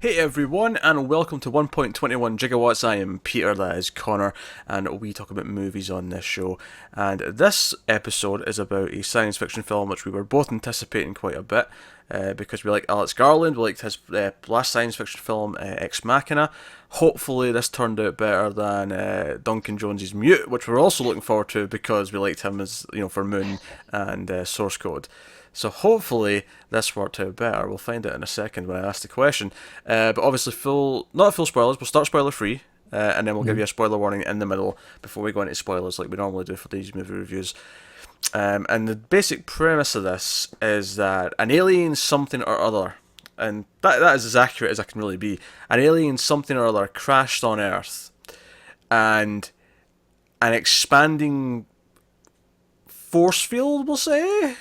Hey everyone, and welcome to 1.21 Gigawatts. I am Peter, that is Connor, and we talk about movies on this show. And this episode is about a science fiction film which we were both anticipating quite a bit, because we like Alex Garland, we liked his last science fiction film, Ex Machina. Hopefully this turned out better than Duncan Jones's Mute, which we're also looking forward to because we liked him as, for Moon and Source Code. So hopefully this worked out better. We'll find out in a second when I ask the question. But obviously, not full spoilers. We'll start spoiler free, and then we'll give you a spoiler warning in the middle before we go into spoilers, like we normally do for these movie reviews. And the basic premise of this is that an alien something or other, and that is as accurate as I can really be. An alien something or other crashed on Earth, and an expanding force field, we'll say.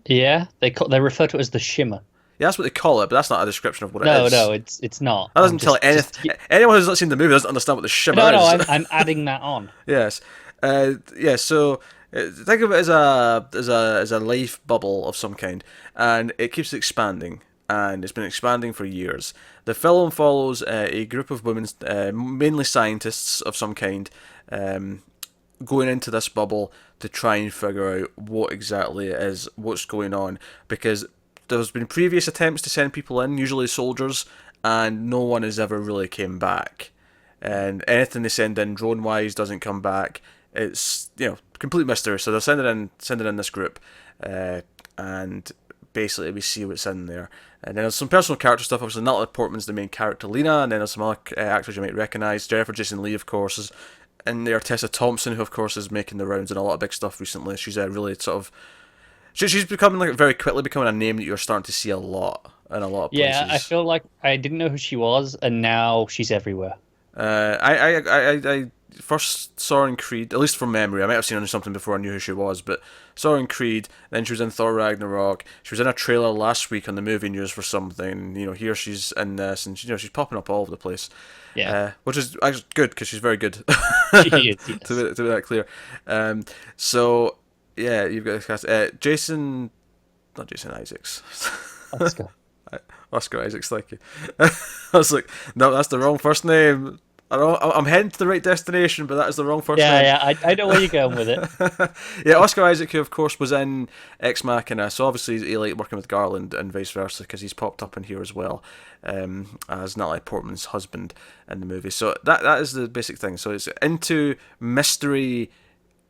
Yeah, they refer to it as the shimmer. Yeah, that's what they call it, but that's not a description of what it is. No, it's not. That doesn't tell anything. Anyone who's not seen the movie doesn't understand what the shimmer is. No, I'm adding that on. Yes, yeah. So think of it as a life bubble of some kind, and it keeps expanding, and it's been expanding for years. The film follows a group of women, mainly scientists of some kind, going into this bubble to try and figure out what exactly it is, what's going on, because there's been previous attempts to send people in, usually soldiers, and no one has ever really came back. And anything they send in drone-wise doesn't come back. It's, complete mystery. So they're sending in this group, and basically we see what's in there. And then there's some personal character stuff. Obviously, Natalie Portman's the main character, Lena, and then there's some other actors you might recognise. Jennifer Jason Leigh, of course, is in there. Tessa Thompson, who of course is making the rounds in a lot of big stuff recently. She's really sort of... She's becoming, very quickly becoming a name that you're starting to see a lot in a lot of places. Yeah, I feel like I didn't know who she was, and now she's everywhere. I first saw her in Creed, at least from memory. I might have seen her in something before I knew who she was, but saw her in Creed, then she was in Thor Ragnarok, she was in a trailer last week on the movie news for something, here she's in this, and she's popping up all over the place. Yeah. Which is actually good, because she's very good. She is, yes. to be that clear. So, yeah, you've got not Jason Isaacs. Oscar Isaacs, thank you. I was like, no, that's the wrong first name. I'm heading to the right destination, but that is the wrong first name. Yeah, I know where you're going with it. Yeah, Oscar Isaac, who of course was in Ex Machina, so obviously he liked working with Garland and vice versa, because he's popped up in here as well, as Natalie Portman's husband in the movie. So that is the basic thing. So it's into mystery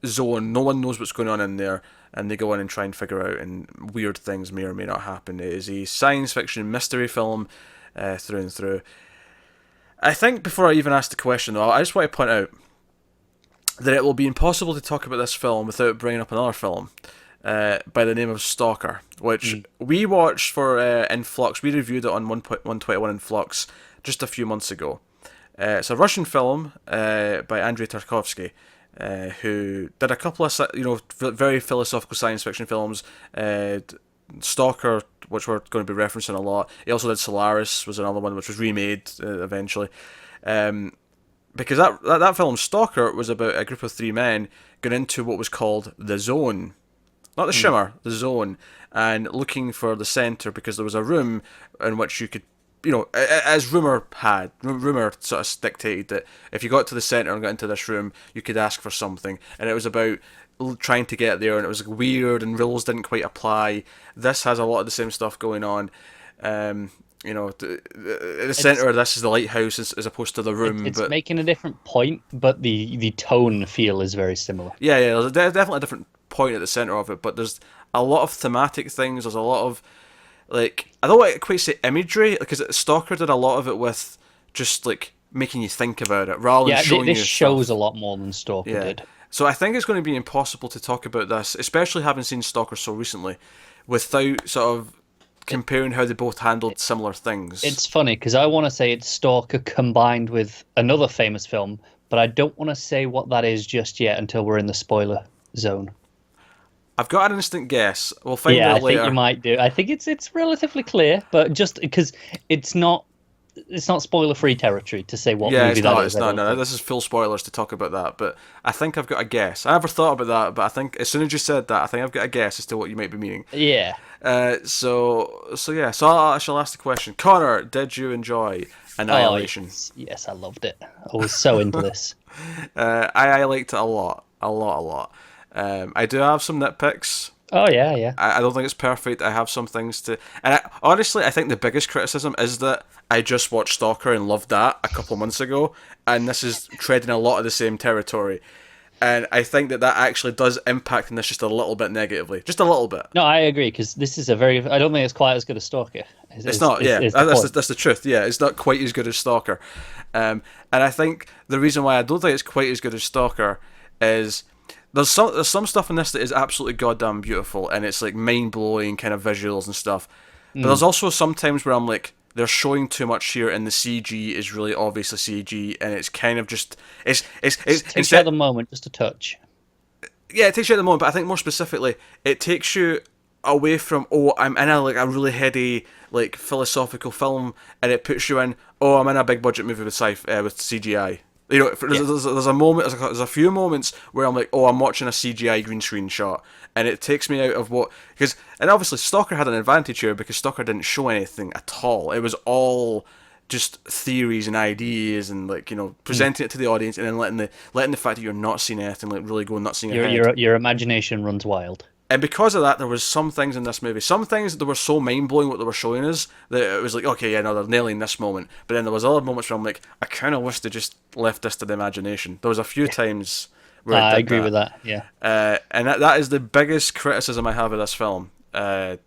zone. No one knows what's going on in there, and they go in and try and figure out, and weird things may or may not happen. It is a science fiction mystery film through and through. I think before I even ask the question, though, I just want to point out that it will be impossible to talk about this film without bringing up another film by the name of Stalker, which we watched for In Flux. We reviewed it on 1.121 In Flux just a few months ago. It's a Russian film by Andrei Tarkovsky, who did a couple of very philosophical science fiction films. Stalker, which we're going to be referencing a lot. He also did Solaris, was another one which was remade eventually. Because that film, Stalker, was about a group of three men going into what was called the Zone. Not the Shimmer, the Zone. And looking for the centre, because there was a room in which you could, as rumour sort of dictated that if you got to the centre and got into this room, you could ask for something. And it was about trying to get there, and it was weird, and rules didn't quite apply. This has a lot of the same stuff going on. The centre of this is the lighthouse as opposed to the room. It's making a different point, but the tone and feel is very similar. Yeah, there's definitely a different point at the centre of it, but there's a lot of thematic things. There's a lot of, I don't want to quite say imagery, because Stalker did a lot of it with just, making you think about it, rather than showing you this shows stuff. A lot more than Stalker did. So I think it's going to be impossible to talk about this, especially having seen Stalker so recently, without sort of comparing how they both handled similar things. It's funny, because I want to say it's Stalker combined with another famous film, but I don't want to say what that is just yet until we're in the spoiler zone. I've got an instant guess. We'll find out later. Yeah, I think you might do. I think it's relatively clear, but just because it's not it's not spoiler-free territory to say what Yeah, movie it's not. that is. It's not. No, this is full spoilers to talk about that. But I think I've got a guess. I never thought about that, but I think as soon as you said that, I think I've got a guess as to what you might be meaning. Yeah. So yeah. So I shall ask the question. Connor, did you enjoy Oh, Annihilation? yes, I loved it. I was so into this. I liked it a lot, a lot, a lot. I do have some nitpicks. Oh yeah, yeah. I don't think it's perfect. I have some things to, and honestly, I think the biggest criticism is that I just watched Stalker and loved that a couple months ago, and this is treading a lot of the same territory. And I think that actually does impact on this just a little bit negatively, just a little bit. No, I agree because this is a very. I don't think it's quite as good as Stalker. It's not. Yeah, that's the truth. Yeah, it's not quite as good as Stalker. And I think the reason why I don't think it's quite as good as Stalker is there's some stuff in this that is absolutely goddamn beautiful, and it's like mind blowing kind of visuals and stuff. But there's also some times where I'm like, they're showing too much here, and the CG is really obviously CG, and it's kind of just it's takes you at the moment just a touch. Yeah, it takes you at the moment, but I think more specifically, it takes you away from I'm in a really heady like philosophical film, and it puts you in I'm in a big budget movie with with CGI. You know, there's a moment, there's a few moments where I'm like, I'm watching a CGI green screen shot, and it takes me out of and obviously Stalker had an advantage here because Stalker didn't show anything at all. It was all just theories and ideas and presenting it to the audience, and then letting the fact that you're not seeing anything really go nuts in your head. Your imagination runs wild. And because of that, there was some things in this movie, some things that were so mind-blowing what they were showing us, that it was like, okay, yeah, no, they're nailing this moment. But then there was other moments where I'm like, I kind of wish they just left this to the imagination. There was a few times where I agree with that, yeah. And that is the biggest criticism I have of this film. And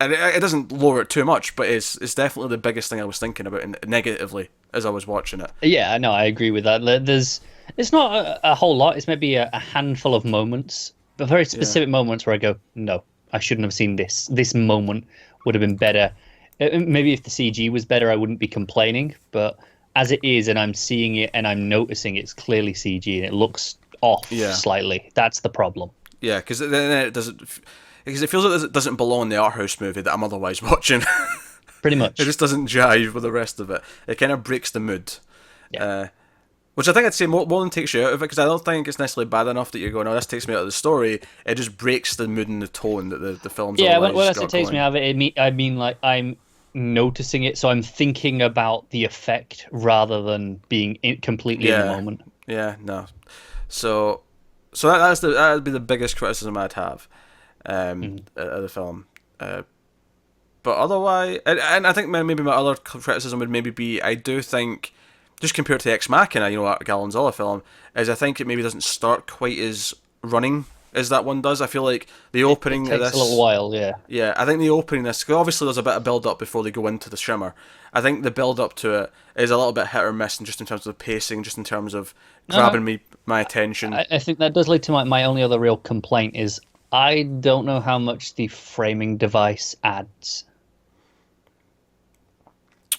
it doesn't lower it too much, but it's definitely the biggest thing I was thinking about negatively as I was watching it. Yeah, no, I agree with that. It's not a whole lot. It's maybe a handful of moments, but very specific moments where I go, no, I shouldn't have seen this. This moment would have been better. Maybe if the CG was better, I wouldn't be complaining. But as it is, and I'm seeing it, and I'm noticing it's clearly CG, and it looks off slightly. That's the problem. Yeah, because then it doesn't. Because it feels like it doesn't belong in the art house movie that I'm otherwise watching. Pretty much. It just doesn't jive with the rest of it. It kind of breaks the mood. Yeah. Which I think I'd say more than takes you out of it, because I don't think it's necessarily bad enough that you're going, this takes me out of the story. It just breaks the mood and the tone that the film's when I say takes me out of it, I mean like I'm noticing it, so I'm thinking about the effect rather than being completely in the moment. Yeah, no. So that'd be the biggest criticism I'd have of the film. But otherwise, and I think maybe my other criticism would maybe be, I do think, just compared to Ex Machina, Garland's other film, is I think it maybe doesn't start quite as running as that one does. I feel like the opening it takes of this, a little while, yeah. Yeah, I think the opening of this, cause obviously there's a bit of build up before they go into the shimmer. I think the build up to it is a little bit hit or miss, just in terms of the pacing, just in terms of grabbing my attention. I think that does lead to my only other real complaint is I don't know how much the framing device adds.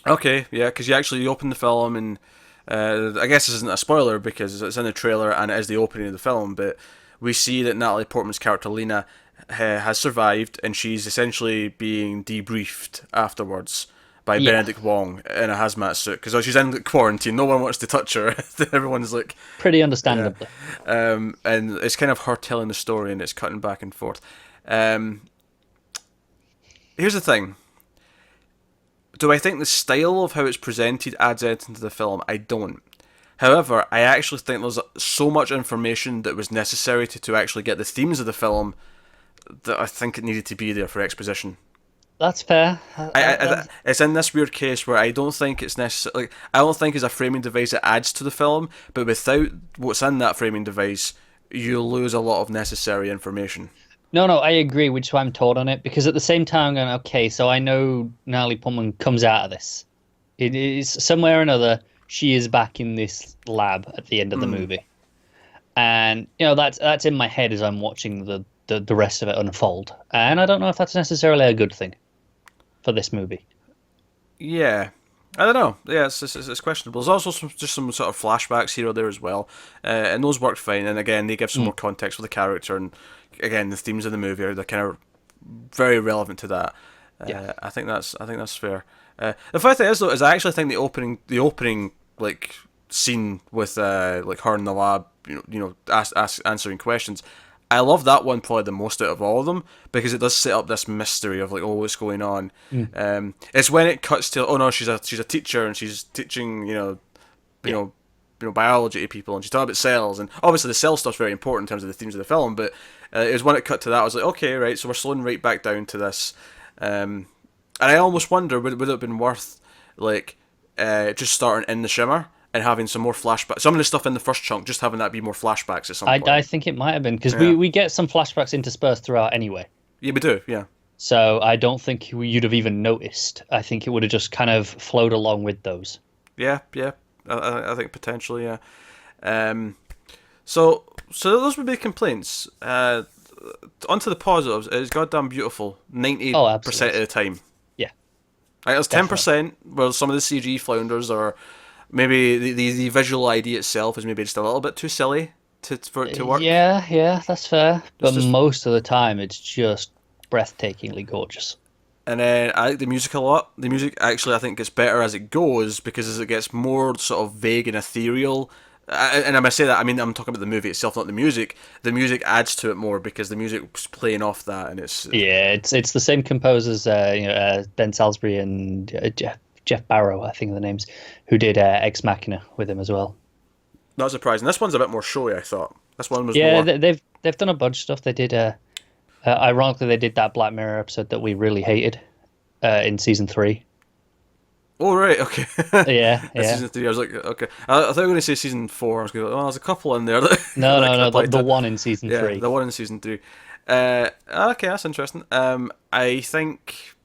Okay, yeah, because you open the film, and I guess this isn't a spoiler because it's in the trailer and it is the opening of the film, but we see that Natalie Portman's character Lena has survived, and she's essentially being debriefed afterwards by Benedict Wong in a hazmat suit, because she's in quarantine, no one wants to touch her. Everyone's like... Pretty understandably. And it's kind of her telling the story, and it's cutting back and forth. Here's the thing. Do I think the style of how it's presented adds anything to the film? I don't. However, I actually think there's so much information that was necessary to actually get the themes of the film that I think it needed to be there for exposition. That's fair. It's in this weird case where I don't think it's necessary. I don't think it's a framing device that adds to the film, but without what's in that framing device, you lose a lot of necessary information. No, I agree, which is why I'm torn on it, because at the same time I'm going, okay, so I know Natalie Portman comes out of this. It is somewhere or another, she is back in this lab at the end of the movie. And, that's in my head as I'm watching the rest of it unfold. And I don't know if that's necessarily a good thing for this movie. Yeah. I don't know. Yeah, it's questionable. There's also some sort of flashbacks here or there as well. And those work fine. And again, they give some more context for the character, and again, the themes of the movie are kind of very relevant to that. Yeah. I think that's fair. The funny thing is though, is I actually think the opening like scene with like her in the lab, answering questions. I love that one probably the most out of all of them because it does set up this mystery of like, oh, what's going on. It's when it cuts to, oh no, she's a teacher and she's teaching biology to people, and she's talking about cells, and obviously the cell stuff's very important in terms of the themes of the film. But it was when it cut to that, I was like, okay, right, so we're slowing right back down to this, and I almost wonder would it have been worth like just starting in the shimmer and having some more flashbacks, some of the stuff in the first chunk, just having that be more flashbacks at some point. I think it might have been because we get some flashbacks interspersed throughout anyway. Yeah, we do. Yeah. So I don't think you'd have even noticed. I think it would have just kind of flowed along with those. Yeah. I think potentially, yeah. So those would be complaints. Onto the positives. It's goddamn beautiful 90% of the time. Yeah. Right, there's 10% where some of the CG flounders, or maybe the visual idea itself is maybe just a little bit too silly for it to work. Yeah, that's fair. But most of the time, it's just breathtakingly gorgeous. And then I like the music a lot. The music actually I think gets better as it goes because as it gets more sort of vague and ethereal. And when I say that, I mean I'm talking about the movie itself, not the music. The music adds to it more because the music's playing off that, and it's it's the same composers, Ben Salisbury and Jeff Barrow, I think are the names, who did Ex Machina with him as well. Not surprising. This one's a bit more showy, I thought. This one was more... they've done a bunch of stuff. They did ironically, they did that Black Mirror episode that we really hated in season 3. Oh, right, okay. Yeah. Season 3, I was like, okay. I thought you were going to say season 4. I was going to go, there's a couple in there. No, the one in season 3. Yeah, the one in season 3. Okay, that's interesting. I think,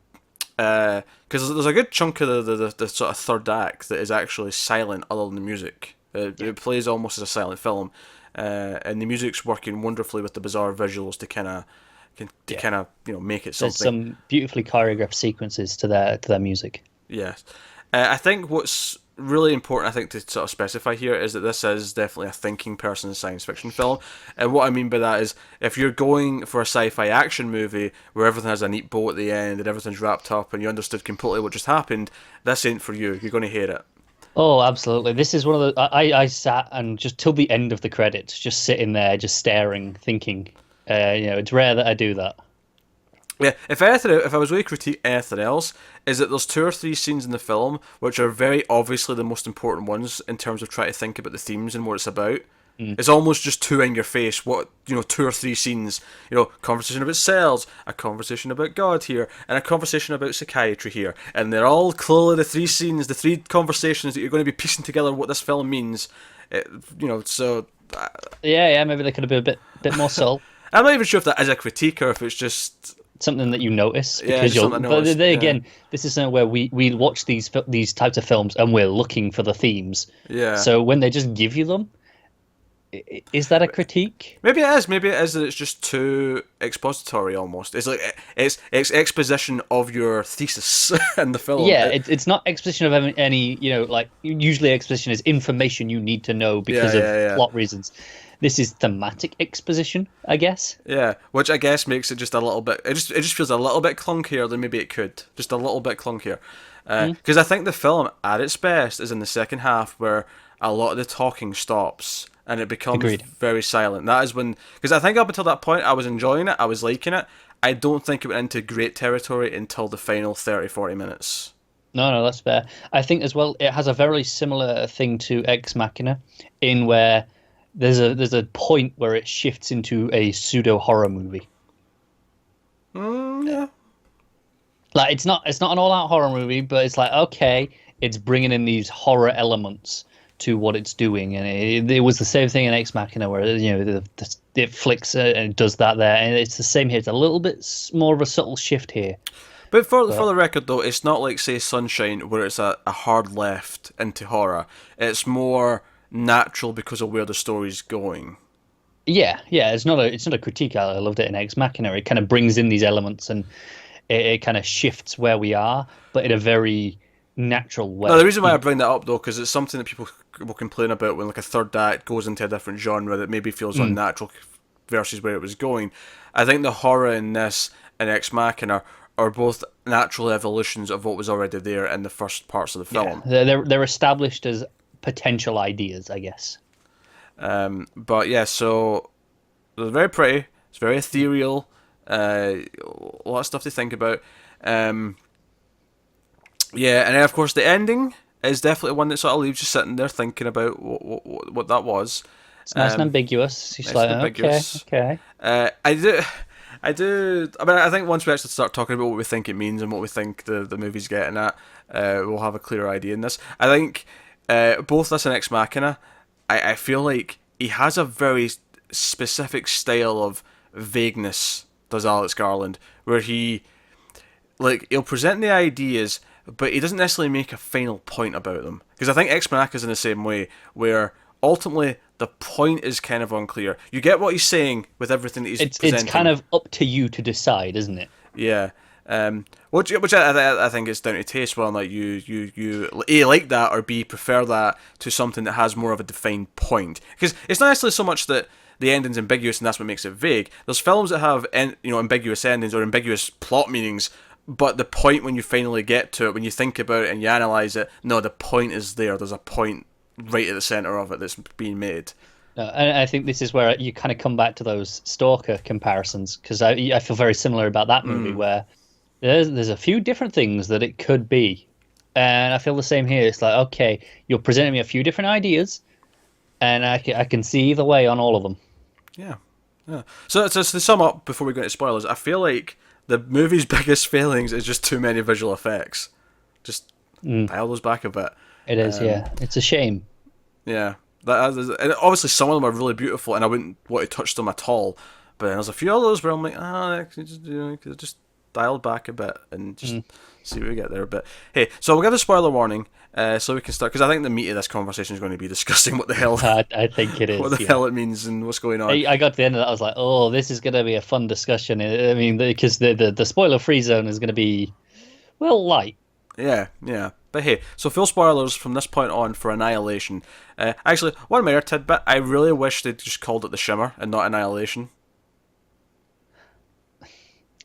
because there's a good chunk of the sort of third act that is actually silent other than the music. It plays almost as a silent film. And the music's working wonderfully with the bizarre visuals to kind of make it something. There's some beautifully choreographed sequences to their music. Yeah. I think what's really important, I think, to sort of specify here is that this is definitely a thinking person's science fiction film. And what I mean by that is if you're going for a sci-fi action movie where everything has a neat bow at the end and everything's wrapped up and you understood completely what just happened, this ain't for you. You're going to hate it. Oh, absolutely. This is one of the... I sat and just till the end of the credits, just sitting there, just staring, thinking. It's rare that I do that. Yeah, if I was going to critique anything else, is that there's 2 or 3 scenes in the film which are very obviously the most important ones in terms of trying to think about the themes and what it's about. It's almost just too in your face. 2 or 3 scenes. Conversation about cells, a conversation about God here, and a conversation about psychiatry here, and they're all clearly the 3 scenes, the 3 conversations that you're going to be piecing together what this film means. So. Yeah, maybe they could have been a bit more subtle. I'm not even sure if that is a critique or if it's just something that you notice. Because again, this is something where we watch these types of films and we're looking for the themes. Yeah. So when they just give you them, is that a critique? Maybe it is. Maybe it is that it's just too expository almost. It's like it's exposition of your thesis in the film. Yeah, it's not exposition of any. Like usually exposition is information you need to know because of plot reasons. This is thematic exposition, I guess. Yeah, which I guess makes it just a little bit... It just feels a little bit clunkier than maybe it could. Just a little bit clunkier. Because I think the film, at its best, is in the second half where a lot of the talking stops and it becomes very silent. That is when... Because I think up until that point, I was enjoying it, I was liking it. I don't think it went into great territory until the final 30-40 minutes. No, that's fair. I think as well, it has a very similar thing to Ex Machina, in where... There's a point where it shifts into a pseudo horror movie. Yeah. Like it's not an all out horror movie, but it's like okay, it's bringing in these horror elements to what it's doing, and it was the same thing in Ex Machina where it flicks and does that there, and it's the same here. It's a little bit more of a subtle shift here. But for the record though, it's not like say Sunshine where it's a hard left into horror. It's more natural because of where the story's going. Yeah, it's not a critique. I loved it in Ex Machina. It kind of brings in these elements and it kind of shifts where we are, but in a very natural way. No, the reason why I bring that up though, because it's something that people will complain about when like a third act goes into a different genre that maybe feels unnatural versus where it was going. I think the horror in this and Ex Machina are both natural evolutions of what was already there in the first parts of the film. They're established as potential ideas, I guess. But yeah, so it's very pretty. It's very ethereal. A lot of stuff to think about. Yeah, and then of course the ending is definitely one that sort of leaves you sitting there thinking about what that was. It's nice and ambiguous. You're nice like, and ambiguous. Okay. I do. I mean, I think once we actually start talking about what we think it means and what we think the movie's getting at, we'll have a clearer idea in this. I think both this and Ex Machina, I feel like he has a very specific style of vagueness, does Alex Garland, where he'll present the ideas, but he doesn't necessarily make a final point about them. Because I think Ex Machina is in the same way, where ultimately the point is kind of unclear. You get what he's saying with everything that he's presenting. It's kind of up to you to decide, isn't it? Yeah. Which I think is down to taste. Well, like you A, like that, or B, prefer that to something that has more of a defined point. Because it's not necessarily so much that the ending's ambiguous and that's what makes it vague. There's films that have ambiguous endings or ambiguous plot meanings, but the point when you finally get to it, when you think about it and you analyse it, no, the point is there. There's a point right at the centre of it that's being made. And I think this is where you kind of come back to those Stalker comparisons, because I feel very similar about that movie, where there's a few different things that it could be, and I feel the same here. It's like, okay, you're presenting me a few different ideas, and I can see either way on all of them. Yeah. So to sum up, before we go into spoilers, I feel like the movie's biggest failings is just too many visual effects. Just dial those back a bit. It is, yeah. It's a shame. Yeah. And obviously some of them are really beautiful, and I wouldn't want to touch them at all. But then there's a few others where I'm like, just dial back a bit and just see what we get there. But hey, so we'll give a spoiler warning, so we can start, because I think the meat of this conversation is going to be discussing what the hell I think it is. What the hell it means and what's going on. I got to the end of that, I was like, oh, this is going to be a fun discussion. I mean, because the spoiler free zone is going to be, well, light. Yeah. But hey, so full spoilers from this point on for Annihilation. Actually, one minor tidbit, I really wish they'd just called it The Shimmer and not Annihilation.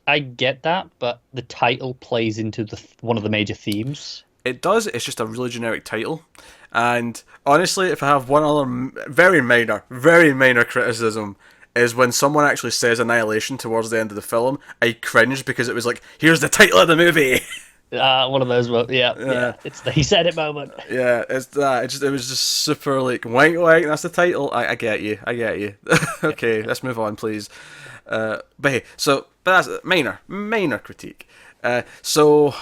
I get that, but the title plays into one of the major themes. It does, it's just a really generic title. And honestly, if I have one other very minor criticism, is when someone actually says Annihilation towards the end of the film, I cringed because it was like, here's the title of the movie! One of those, yeah. It's the he said it moment. Yeah, it's that. It was just super like wank. That's the title. I get you. Okay, let's move on, please. But hey, but that's minor critique. So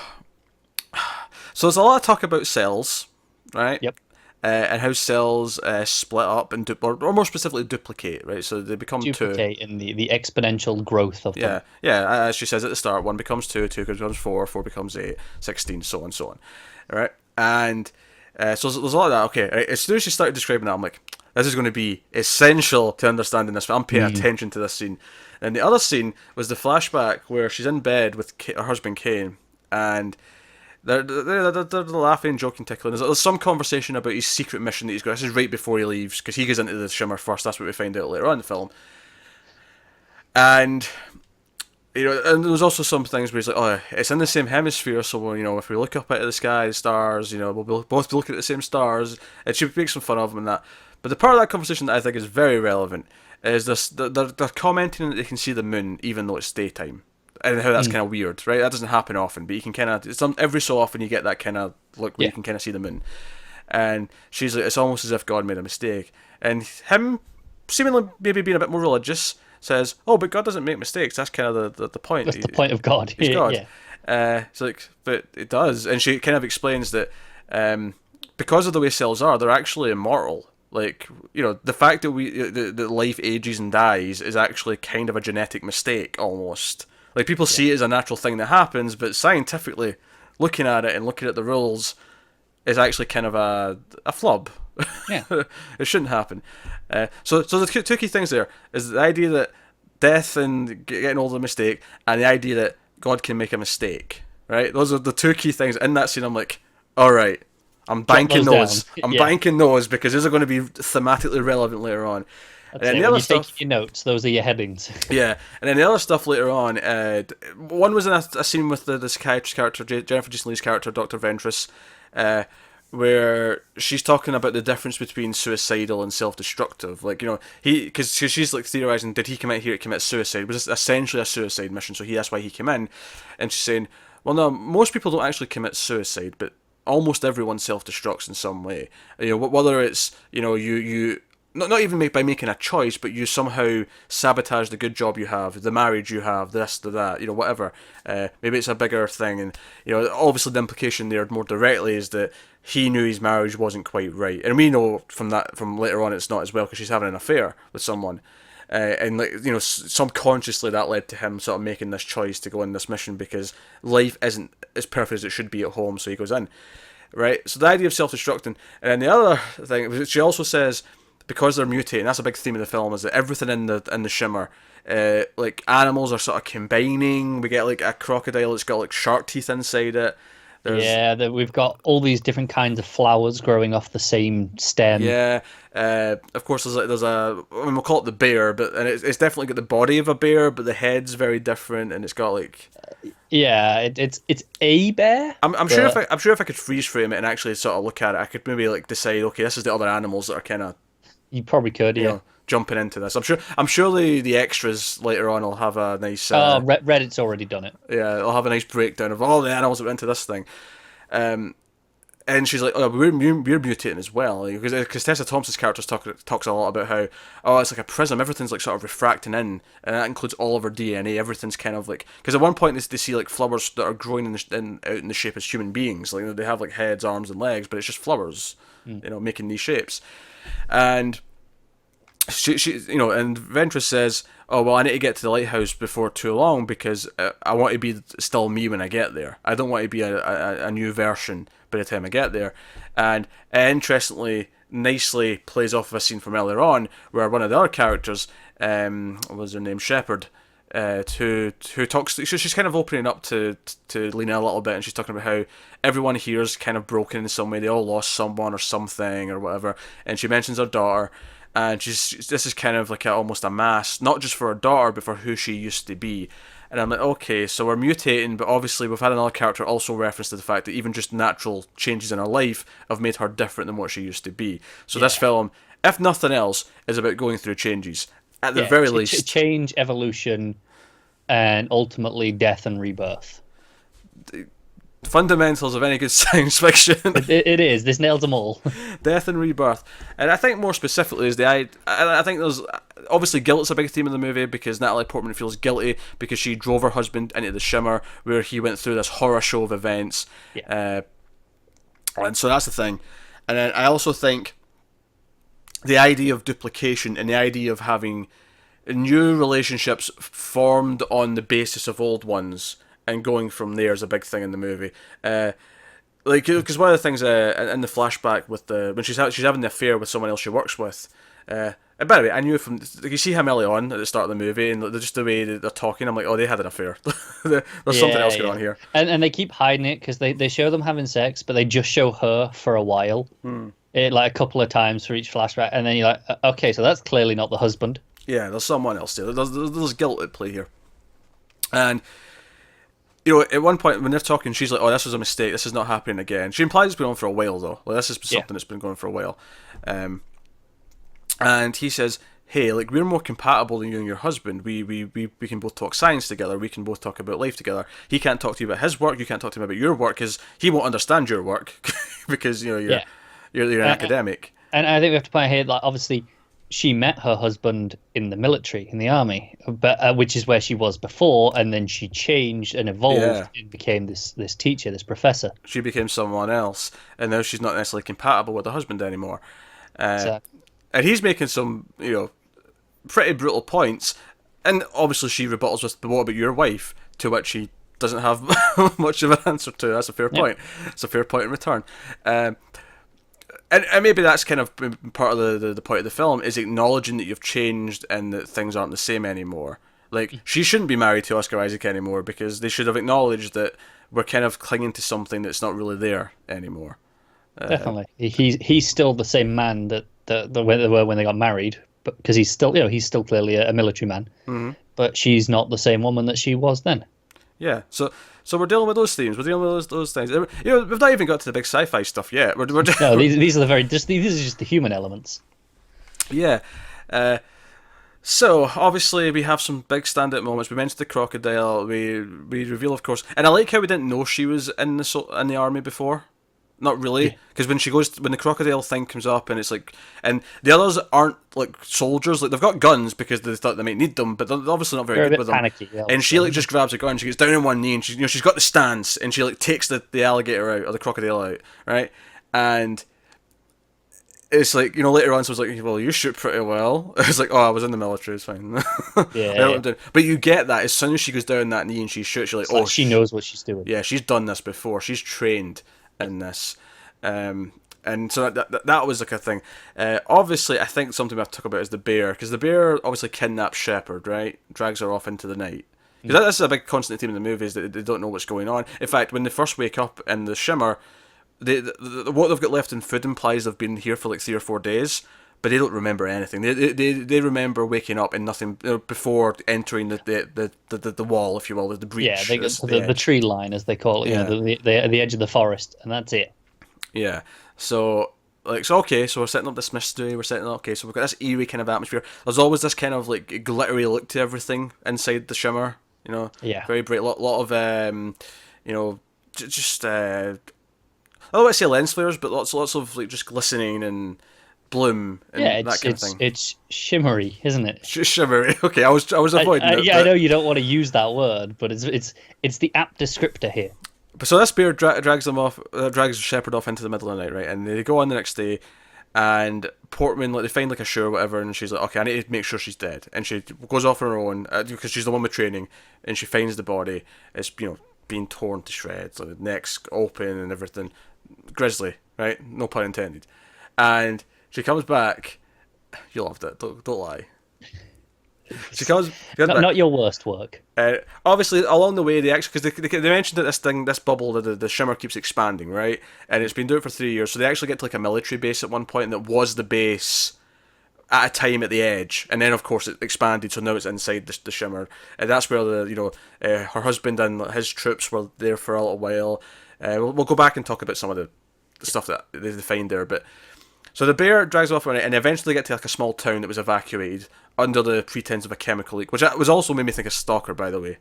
there's a lot of talk about cells, right? Yep. And how cells split up and or more specifically duplicate, right? So they become duplicate two. in the exponential growth of them. Yeah. As she says at the start, 1 becomes 2, 2 becomes 4, 4 becomes 8, 16, so on, all right? And so there's a lot of that. Okay, right? As soon as she started describing that, I'm like, this is going to be essential to understanding this. I'm paying attention to this scene. And the other scene was the flashback where she's in bed with her husband Kane, and they're laughing, joking, tickling. There's some conversation about his secret mission that he's got. This is right before he leaves, because he goes into the Shimmer first. That's what we find out later on in the film. And and there's also some things where he's like, oh, it's in the same hemisphere, so if we look up into the sky, the stars, we'll both be looking at the same stars. And she makes some fun of him and that. But the part of that conversation that I think is very relevant is this: they're commenting that they can see the moon even though it's daytime. And how that's kind of weird, right? That doesn't happen often, but you can kind of... every so often you get that kind of look where you can kind of see the moon. And she's like, it's almost as if God made a mistake. And him, seemingly maybe being a bit more religious, says, oh, but God doesn't make mistakes. That's kind of the point. That's the point of God. He's God. Yeah. It's like, but it does. And she kind of explains that because of the way cells are, they're actually immortal. Like, the fact that that life ages and dies is actually kind of a genetic mistake, almost. Like, people see it as a natural thing that happens, but scientifically, looking at it and looking at the rules is actually kind of a flub. Yeah. It shouldn't happen. So the two key things there is the idea that death and getting older is a mistake, and the idea that God can make a mistake, right? Those are the two key things. In that scene, I'm like, all right, I'm banking those. I'm banking those because those are going to be thematically relevant later on. And That's then it. the When other you take stuff, your notes, those are your headings. yeah, and then the other stuff later on. One was in a scene with the psychiatrist character, Jennifer Jason Leigh's character, Dr. Ventress, uh, where she's talking about the difference between suicidal and self-destructive. Like, because she's like theorizing, did he come out here to commit suicide? Was this essentially a suicide mission? So that's why he came in, and she's saying, well, no, most people don't actually commit suicide, but almost everyone self-destructs in some way. Whether it's you not even by making a choice, but you somehow sabotage the good job you have, the marriage you have, this, the that, whatever. Maybe it's a bigger thing, and obviously the implication there more directly is that he knew his marriage wasn't quite right, and we know from later on it's not as well because she's having an affair with someone, and subconsciously that led to him sort of making this choice to go on this mission because life isn't as perfect as it should be at home, so he goes in, right? So the idea of self-destructing, and then the other thing she also says, because they're mutating, that's a big theme of the film, is that everything in the shimmer, like animals are sort of combining. We get like a crocodile that's got like shark teeth inside it. We've got all these different kinds of flowers growing off the same stem. Yeah, of course there's we'll call it the bear, but it's definitely got the body of a bear, but the head's very different, and it's got like it's a bear. I'm sure if I could freeze frame it and actually sort of look at it, I could maybe like decide, okay, this is the other animals that are kind of. You probably could, yeah. Jumping into this, I'm sure the extras later on will have a nice. Reddit's already done it. Yeah, they'll have a nice breakdown of all the animals that went into this thing, and she's like, "Oh, we're mutating as well," because Tessa Thompson's character talks a lot about how it's like a prism, everything's like sort of refracting in, and that includes all of our DNA. Everything's kind of like, because at one point they see like flowers that are growing out in the shape as human beings, like they have like heads, arms, and legs, but it's just flowers, making these shapes. And she and Ventress says, "Oh well, I need to get to the lighthouse before too long because I want to be still me when I get there. I don't want to be a new version by the time I get there." And interestingly, nicely plays off of a scene from earlier on where one of the other characters, what was her name, Shepherd, who talks. She's kind of opening up to Lena a little bit, and she's talking about how everyone here is kind of broken in some way. They all lost someone or something or whatever, and she mentions her daughter, and this is kind of like almost a mask, not just for her daughter, but for who she used to be. And I'm like, okay, so we're mutating, but obviously we've had another character also reference to the fact that even just natural changes in her life have made her different than what she used to be. So this film, if nothing else, is about going through changes. At the very least. Change, evolution, and ultimately death and rebirth. The fundamentals of any good science fiction. It is. This nails them all. Death and rebirth. And I think more specifically is I think there's... Obviously guilt's a big theme of the movie because Natalie Portman feels guilty because she drove her husband into the Shimmer where he went through this horror show of events. Yeah. And so that's the thing. And then I also think the idea of duplication and the idea of having new relationships formed on the basis of old ones and going from there is a big thing in the movie. Because one of the things in the flashback with when she's having the affair with someone else she works with. And by the way, I knew from you see him early on at the start of the movie, and just the way they're talking, I'm like, oh, they had an affair. There's something else going on here. And they keep hiding it because they show them having sex, but they just show her for a while, like a couple of times for each flashback, and then you're like, okay, so that's clearly not the husband. Yeah, there's someone else there. There's guilt at play here, and. At one point when they're talking, she's like, "Oh, this was a mistake. This is not happening again." She implies it's been on for a while, though. Like, this is something that's been going for a while. And he says, "Hey, like we're more compatible than you and your husband. We can both talk science together. We can both talk about life together. He can't talk to you about his work. You can't talk to him about your work because he won't understand your work because you're an academic." And I think we have to point out here, like obviously. She met her husband in the military, in the army, but which is where she was before, and then she changed and evolved and became this teacher, this professor. She became someone else, and now she's not necessarily compatible with the husband anymore. Exactly. And he's making some, pretty brutal points, and obviously she rebuttals with, "But what about your wife?" To which he doesn't have much of an answer to. That's a fair point. It's a fair point in return. And maybe that's kind of part of the point of the film, is acknowledging that you've changed and that things aren't the same anymore. Like, she shouldn't be married to Oscar Isaac anymore because they should have acknowledged that we're kind of clinging to something that's not really there anymore. Definitely. He's still the same man that they were when they got married, but because he's still clearly a military man. Mm-hmm. But she's not the same woman that she was then. Yeah, so we're dealing with those themes. We're dealing with those things. We've not even got to the big sci-fi stuff yet. No, these are these are just the human elements. Yeah. So obviously we have some big standout moments. We mentioned the crocodile. We reveal, of course, and I like how we didn't know she was in the army before. Not really, because when the crocodile thing comes up, and it's like, and the others aren't like soldiers, like they've got guns because they thought they might need them, but they're obviously not very good with them. Panicky, and she like just grabs a gun, she gets down on one knee, and she's got the stance, and she like takes the alligator out or the crocodile out, right? And it's like, later on, so it's like, well, you shoot pretty well. It's like, oh, I was in the military, it's fine. Yeah. But you get that as soon as she goes down that knee and she shoots, you're like, she knows what she's doing. Yeah, she's done this before. She's trained in this. And so that was like a thing. Obviously, I think something we have to talk about is the bear, because the bear obviously kidnaps Shepherd, right? Drags her off into the night. Because that's a big constant theme in the movie, is that they don't know what's going on. In fact, when they first wake up in the Shimmer, what they've got left in food implies they've been here for like 3 or 4 days, but they don't remember anything. They remember waking up and nothing before entering the wall, if you will, the breach. Yeah, they get to the tree line, as they call it, the edge of the forest, and that's it. Yeah, so okay, so we're setting up this mystery. So we've got this eerie kind of atmosphere. There's always this kind of like glittery look to everything inside the Shimmer. Yeah, very bright. Lot of just I don't want to say lens flares, but lots of like just glistening and bloom and that kind of thing. It's shimmery, isn't it? Shimmery. Okay, I was avoiding it. Yeah, I know you don't want to use that word, but it's the apt descriptor here. So this bear drags Shepherd off into the middle of the night, right? And they go on the next day, and Portman, like, they find like a shoe or whatever, and she's like, okay, I need to make sure she's dead. And she goes off on her own because she's the one with training, and she finds the body. It's being torn to shreds, like the neck's open and everything, grisly, right? No pun intended. And she comes back. You loved it. Don't lie. She comes. Not your worst work. Obviously, along the way, because they mentioned that this bubble, the Shimmer keeps expanding, right? And it's been doing it for 3 years, so they actually get to like a military base at one point, and that was the base at a time at the edge, and then of course it expanded, so now it's inside the Shimmer, and that's where her husband and his troops were there for a little while. We'll go back and talk about some of the stuff that they find there, but. So the bear drags off on it, and eventually get to like a small town that was evacuated under the pretense of a chemical leak, which was also made me think of Stalker, by the way,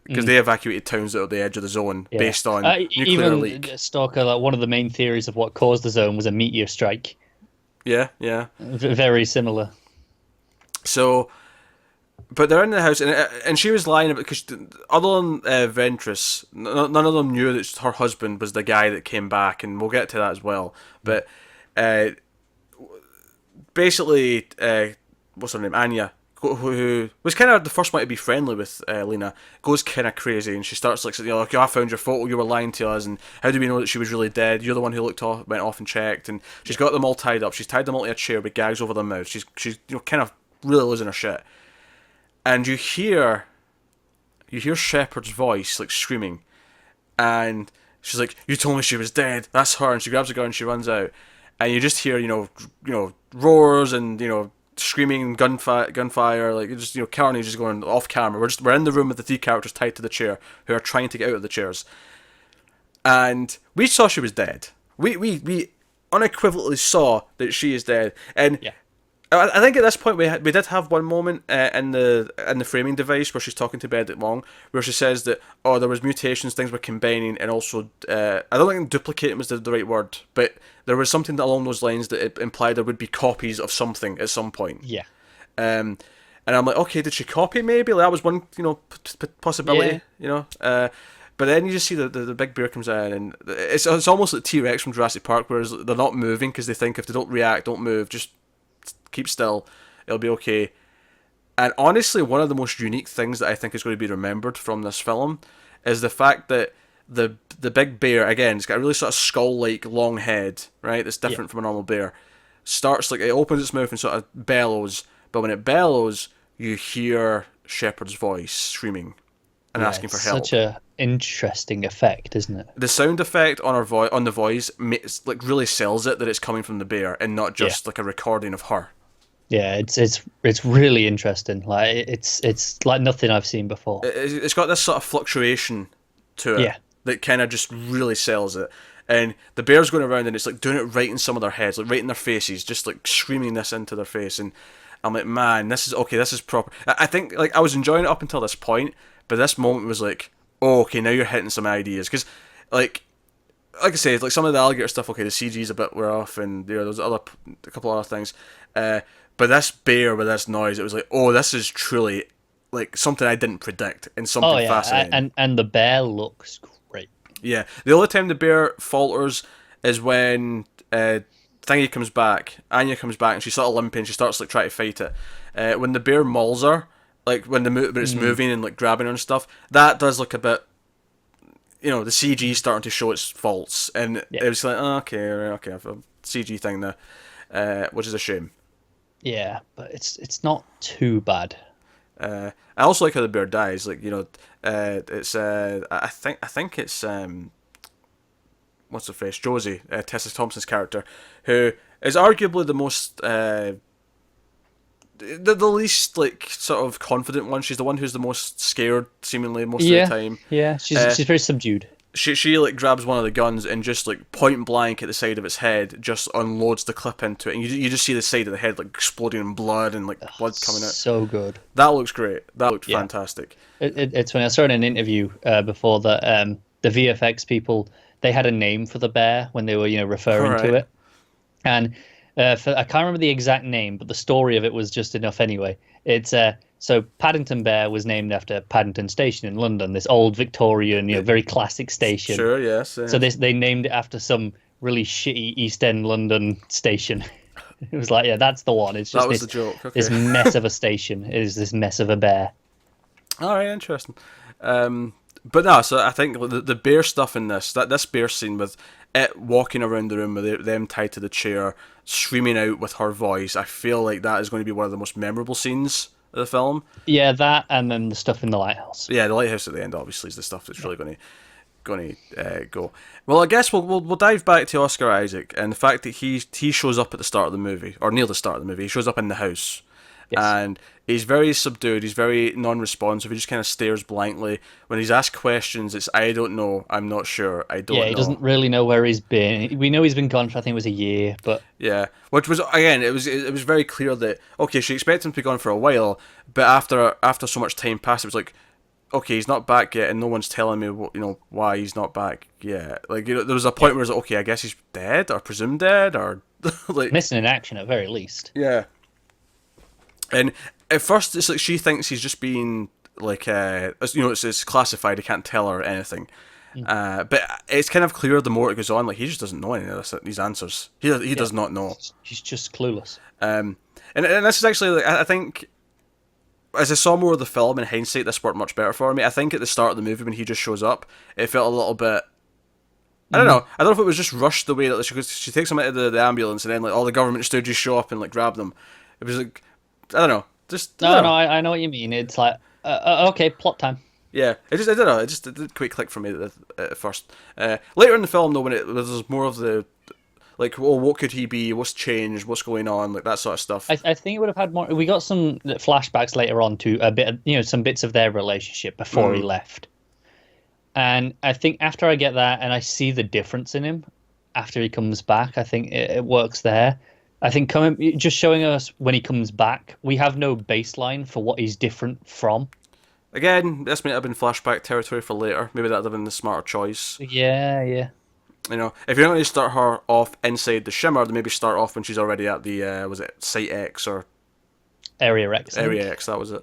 because they evacuated towns out of the edge of the zone based on nuclear leak. Stalker, like, one of the main theories of what caused the zone was a meteor strike. Yeah. Very similar. So, but they're in the house, and she was lying about, because other than Ventress, none of them knew that her husband was the guy that came back, and we'll get to that as well. But basically, what's her name? Anya, who was kind of the first one to be friendly with Lena, goes kind of crazy, and she starts like, I found your photo, you were lying to us, and how do we know that she was really dead? You're the one who went off and checked, and she's got them all tied up. She's tied them all to a chair with gags over their mouths. She's kind of really losing her shit, and you hear Shepherd's voice like screaming, and she's like, "You told me she was dead. That's her." And she grabs a gun and she runs out. And you just hear, roars and, screaming and gunfire, like, just, carnage is going off camera. We're in the room with the 3 characters tied to the chair who are trying to get out of the chairs. And we saw she was dead. We unequivocally saw that she is dead. And yeah. I think at this point we did have one moment in the framing device where she's talking to Benedict Long, where she says that there was mutations, things were combining, and also I don't think duplicating was the right word, but there was something along those lines that it implied there would be copies of something at some point. Yeah. And I'm like, okay, did she copy maybe? Like, that was one possibility. Yeah. But then you just see the big bear comes in, and it's almost like T-Rex from Jurassic Park, whereas they're not moving because they think if they don't react, don't move, just keep still, it'll be okay. And honestly, one of the most unique things that I think is going to be remembered from this film is the fact that the big bear, again, it's got a really sort of skull-like long head, right, that's different from a normal bear. Starts like, it opens its mouth and sort of bellows, but when it bellows, you hear Shepherd's voice screaming and asking for help. Such a interesting effect, isn't it? The sound effect on the voice really sells it that it's coming from the bear and not just like a recording of her. Yeah, it's really interesting. Like it's like nothing I've seen before. It's got this sort of fluctuation to it Yeah. that kind of just really sells it. And the bear's going around and it's like doing it right in some of their heads, like right in their faces, just like screaming this into their face. And I'm like, man, this is okay. This is proper. I think like I was enjoying it up until this point, but this moment was like, oh, okay, now you're hitting some ideas because, like I said, like some of the alligator stuff, okay, the CG's a bit off, and there's a couple other things. But this bear with this noise, it was like, oh, this is truly like something I didn't predict and something Oh yeah, fascinating. and the bear looks great. Yeah, the only time the bear falters is when Thingy comes back, Anya comes back, and she's sort of limping. She starts like trying to fight it. When the bear mauls her, like when when it's moving and like grabbing her and stuff, that does look a bit. The CG starting to show its faults, and Yeah. it was like, oh, okay, I've a CG thing there, which is a shame. Yeah, but it's not too bad. I also like how the bear dies. Like it's I think it's what's her face, Josie, Tessa Thompson's character, who is arguably the most the least like sort of confident one. She's the one who's the most scared, seemingly most of the Yeah, time. yeah. She's very subdued. She like grabs one of the guns and just like point blank at the side of its head, just unloads the clip into it, and you just see the side of the head like exploding in blood and like blood coming out. So good. That looks great. That looked Yeah. fantastic. It's when I saw in an interview before that the VFX people, they had a name for the bear when they were referring to Right. it, and I can't remember the exact name, but the story of it was just enough anyway. It's so Paddington Bear was named after Paddington Station in London, this old Victorian, very classic station. Sure, yes. So they named it after some really shitty East End London station. It was like, yeah, that's the one. It's just that was this, the joke. Okay. this mess of a station. It is this mess of a bear. All right, interesting. But no, so I think the bear stuff in this bear scene with it walking around the room with them tied to the chair, screaming out with her voice, I feel like that is going to be one of the most memorable scenes of the film. Yeah, that and then the stuff in the lighthouse. Yeah, the lighthouse at the end obviously is the stuff that's really going to go. Well, I guess we'll dive back to Oscar Isaac and the fact that he shows up at the start of the movie, or near the start of the movie. He shows up in the house. Yes. And he's very subdued. He's very non-responsive. He just kind of stares blankly. When he's asked questions, it's I don't know, I'm not sure, I don't know. Yeah, he doesn't really know where he's been. We know he's been gone for I think it was a year, but Yeah, which was again, it was very clear that okay, she expected him to be gone for a while, but after so much time passed, it was like, okay, he's not back yet, and no one's telling me why he's not back yet. Like there was a point where it was like, okay, I guess he's dead or presumed dead or like missing in action at very least. yeah. And at first, it's like she thinks he's just being like, it's classified. He can't tell her anything. But it's kind of clear the more it goes on, like he just doesn't know any of these answers. He does not know. He's just clueless. And this is actually, like, I think, as I saw more of the film in hindsight, this worked much better for me. I think at the start of the movie when he just shows up, it felt a little bit. I don't know. I don't know if it was just rushed the way that she takes him into the ambulance and then like all the government stooges show up and like grab them. It was like. I don't know. Just No, I know what you mean. It's like, okay, plot time. yeah. I don't know. It did quite click for me at first. Later in the film, though, when there's more of the like, oh, what could he be? What's changed? What's going on? Like that sort of stuff. I think it would have had more. We got some flashbacks later on to a bit, some bits of their relationship before he left. And I think after I get that and I see the difference in him after he comes back, I think it works there. I think just showing us when he comes back, we have no baseline for what he's different from. Again, this might have been flashback territory for later. Maybe that'd have been the smarter choice. Yeah. If you're not going to start her off inside the Shimmer, then maybe start off when she's already at the was it Site X or Area X. Area X? That was it.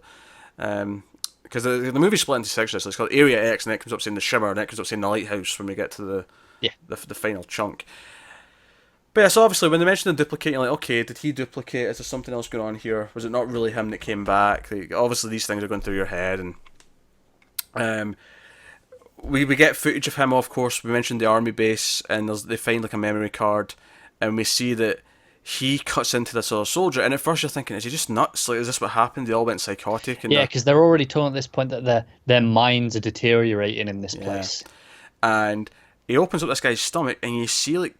Because the movie's split into sections, so it's called Area X, and then it comes up saying the Shimmer, and then it comes up saying the Lighthouse when we get to the final chunk. But yeah, so obviously when they mention the duplicate, you're like, okay, did he duplicate? Is there something else going on here? Was it not really him that came back? Like, obviously these things are going through your head, and we get footage of him. Of course, we mentioned the army base, and they find like a memory card, and we see that he cuts into this other soldier. And at first you're thinking, is he just nuts? Like, is this what happened? They all went psychotic. And Yeah, because they're already told at this point that their minds are deteriorating in this place. And he opens up this guy's stomach, and you see like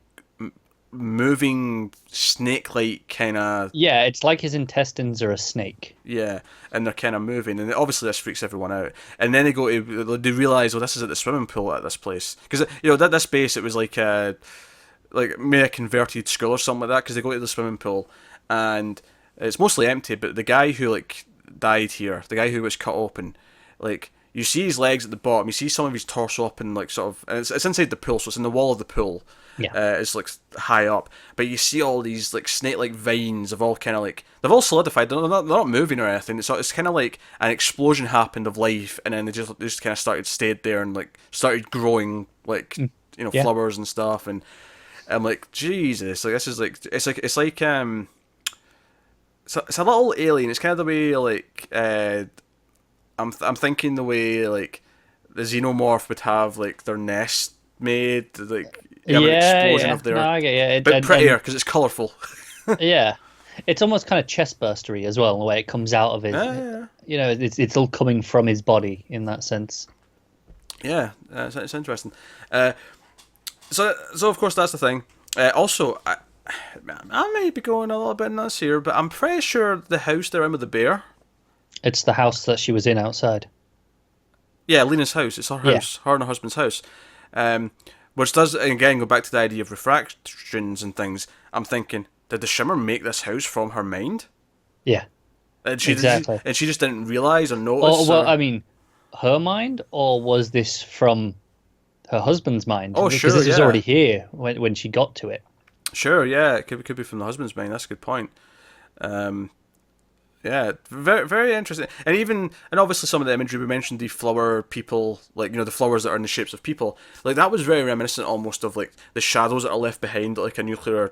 moving snake-like kind of. Yeah, it's like his intestines are a snake. Yeah, and they're kind of moving, and obviously this freaks everyone out. And then they realize, oh, this is at the swimming pool at this place, because that this base, it was like maybe a converted school or something like that, because they go to the swimming pool, and it's mostly empty. But the guy who like died here, the guy who was cut open, like you see his legs at the bottom, you see some of his torso up and like sort of, and it's inside the pool, so it's in the wall of the pool. Yeah. It's like high up, but you see all these like snake-like vines of all kind of like they've all solidified. They're not moving or anything. It's kind of like an explosion happened of life, and then they just kind of stayed there and like started growing like flowers and stuff. And I'm like, Jesus, like this is like it's a little alien. It's kind of the way like I'm thinking the way like the xenomorph would have like their nest made, like you have an explosion of their, no, I get, yeah, but prettier because it's colourful. Yeah, it's almost kind of chest burstery as well, the way it comes out of his. It's all coming from his body in that sense. Yeah, it's interesting. So of course that's the thing. Also, I may be going a little bit nuts here, but I'm pretty sure the house they're in with the bear. It's the house that she was in outside. Yeah, Lena's house. It's her house, her and her husband's house. Which does, again, go back to the idea of refractions and things. I'm thinking, did the Shimmer make this house from her mind? Yeah, exactly. And she just didn't realise or notice? I mean, her mind, or was this from her husband's mind? Oh, because sure, this was already here when she got to it. Sure, yeah, it could be from the husband's mind. That's a good point. Yeah, very very interesting, and obviously some of the imagery we mentioned, the flower people, like the flowers that are in the shapes of people, like that was very reminiscent almost of like the shadows that are left behind at like a nuclear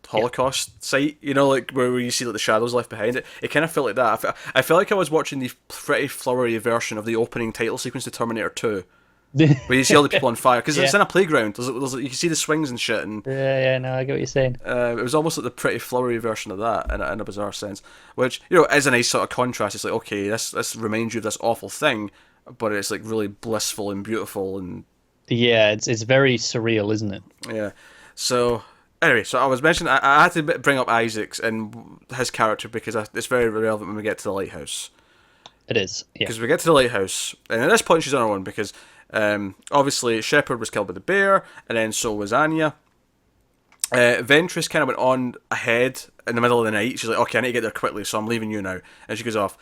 Holocaust site, like where you see like the shadows left behind it. It kind of felt like that. I felt like I was watching the pretty flowery version of the opening title sequence to Terminator 2. Where you see all the people on fire, because it's in a playground. There's you can see the swings and shit. And no, I get what you're saying. It was almost like the pretty flowery version of that in a bizarre sense, which is a nice sort of contrast. It's like, okay, this reminds you of this awful thing, but it's like really blissful and beautiful and it's very surreal, isn't it? Yeah. So anyway, I was mentioning I had to bring up Isaacs and his character because it's very relevant when we get to the lighthouse. It is, yeah. Because we get to the lighthouse, and at this point she's on her own because. Obviously, Shepard was killed by the bear, and then so was Anya. Ventress kind of went on ahead in the middle of the night. She's like, okay, I need to get there quickly, so I'm leaving you now. And she goes off.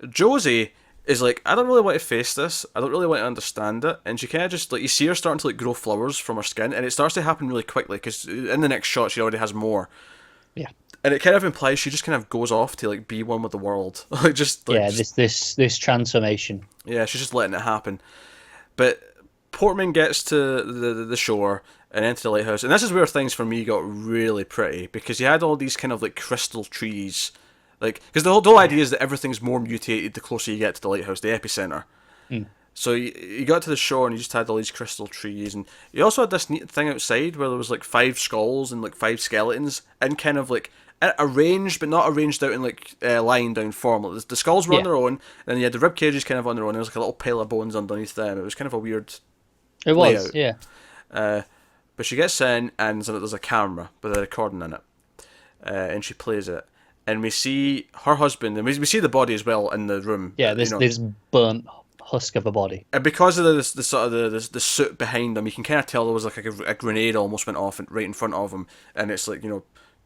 Josie is like, I don't really want to face this. I don't really want to understand it. And she kind of just, like, you see her starting to, like, grow flowers from her skin, and it starts to happen really quickly, because in the next shot, she already has more. Yeah. And it kind of implies she just kind of goes off to, like, be one with the world. This transformation. Yeah, she's just letting it happen. But Portman gets to the shore and into the lighthouse, and this is where things for me got really pretty, because you had all these kind of like crystal trees, like because the whole idea is that everything's more mutated the closer you get to the lighthouse, the epicenter. So you got to the shore and you just had all these crystal trees, and you also had this neat thing outside where there was like 5 skulls and like 5 skeletons, and kind of like arranged, but not arranged out in like lying down form. Like, the skulls were on their own, and then you had the rib cages kind of on their own. There was like a little pile of bones underneath them. It was kind of a weird layout. Yeah. But she gets in, and there's a camera with a recording in it, and she plays it, and we see her husband, and we see the body as well in the room. Yeah, this burnt husk of a body. And because of the sort of the suit behind him, you can kind of tell there was like a grenade almost went off right in front of him, and it's like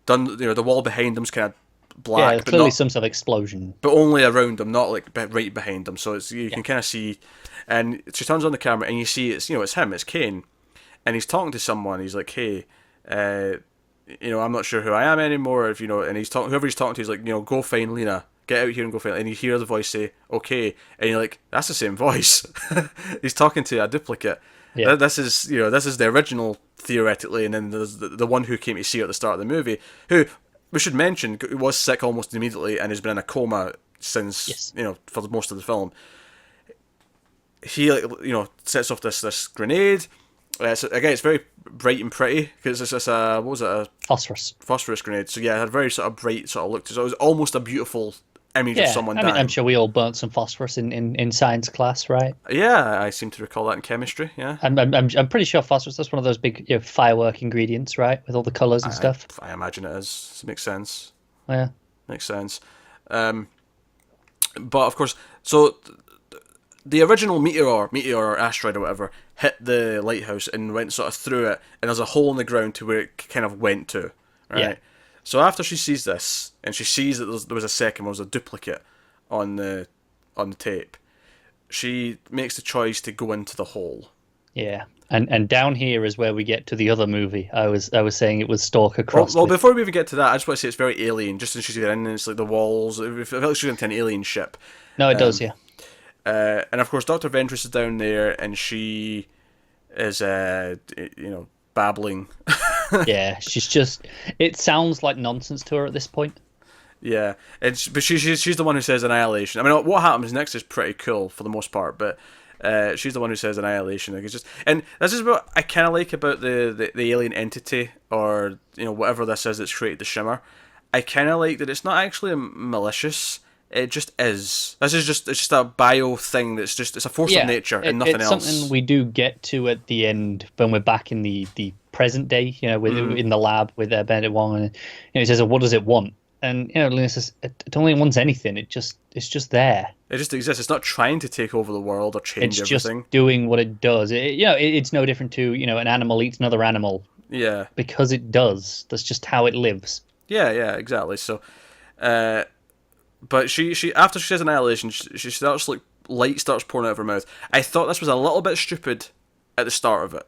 done. The wall behind him's kind of black. Yeah, clearly some sort of explosion, but only around him, not like right behind him. So you can kind of see, and she turns on the camera, and you see it's him, it's Kane, and he's talking to someone. He's like, hey, I'm not sure who I am anymore. And he's talking, whoever he's talking to, he's like, go find Lena. Get out here and go find. And you hear the voice say, okay, and you're like, that's the same voice. He's talking to a duplicate. Yeah. This is the original theoretically, and then there's the one who came to see her at the start of the movie, who we should mention was sick almost immediately and has been in a coma since for most of the film. He sets off this grenade. So again, it's very bright and pretty because it's a phosphorus grenade. So yeah, it had a very sort of bright sort of look to it. So it was almost a beautiful image of someone dying. I'm sure we all burnt some phosphorus in science class, right? Yeah, I seem to recall that in chemistry. Yeah, I'm pretty sure phosphorus, that's one of those big firework ingredients, right? With all the colours and stuff. I imagine it is. It makes sense. Yeah. Makes sense. But of course, so the original meteor or asteroid or whatever hit the lighthouse and went sort of through it, and there's a hole in the ground to where it kind of went to, right? Yeah. So after she sees this, and she sees that there was a second, there was a duplicate on the tape, she makes the choice to go into the hole. Yeah. And down here is where we get to the other movie. I was saying it was Stalker Cross. Well, before we even get to that, I just want to say it's very alien. Just as she's in, and it's like the walls. It feels like she's into an alien ship. No, it does, yeah. And of course, Dr. Ventress is down there, and she is, babbling. Yeah, she's just. It sounds like nonsense to her at this point. Yeah, but she's the one who says Annihilation. I mean, what happens next is pretty cool for the most part, but she's the one who says Annihilation. Like, it's just, and this is what I kind of like about the alien entity, or whatever this is that's created the shimmer. I kind of like that it's not actually malicious. It just is. It's just a bio thing that's just, it's a force of nature and nothing else. It's something we do get to at the end when we're back in the present day, in the lab with Benedict Wong, and he says, "What does it want?" And Lena says, "It only wants anything. It's just there. It just exists. It's not trying to take over the world or change everything. It's just doing what it does. It's no different to an animal eats another animal. Yeah, because it does. That's just how it lives. Yeah, exactly. So, but she after she says Annihilation, she starts light starts pouring out of her mouth. I thought this was a little bit stupid at the start of it.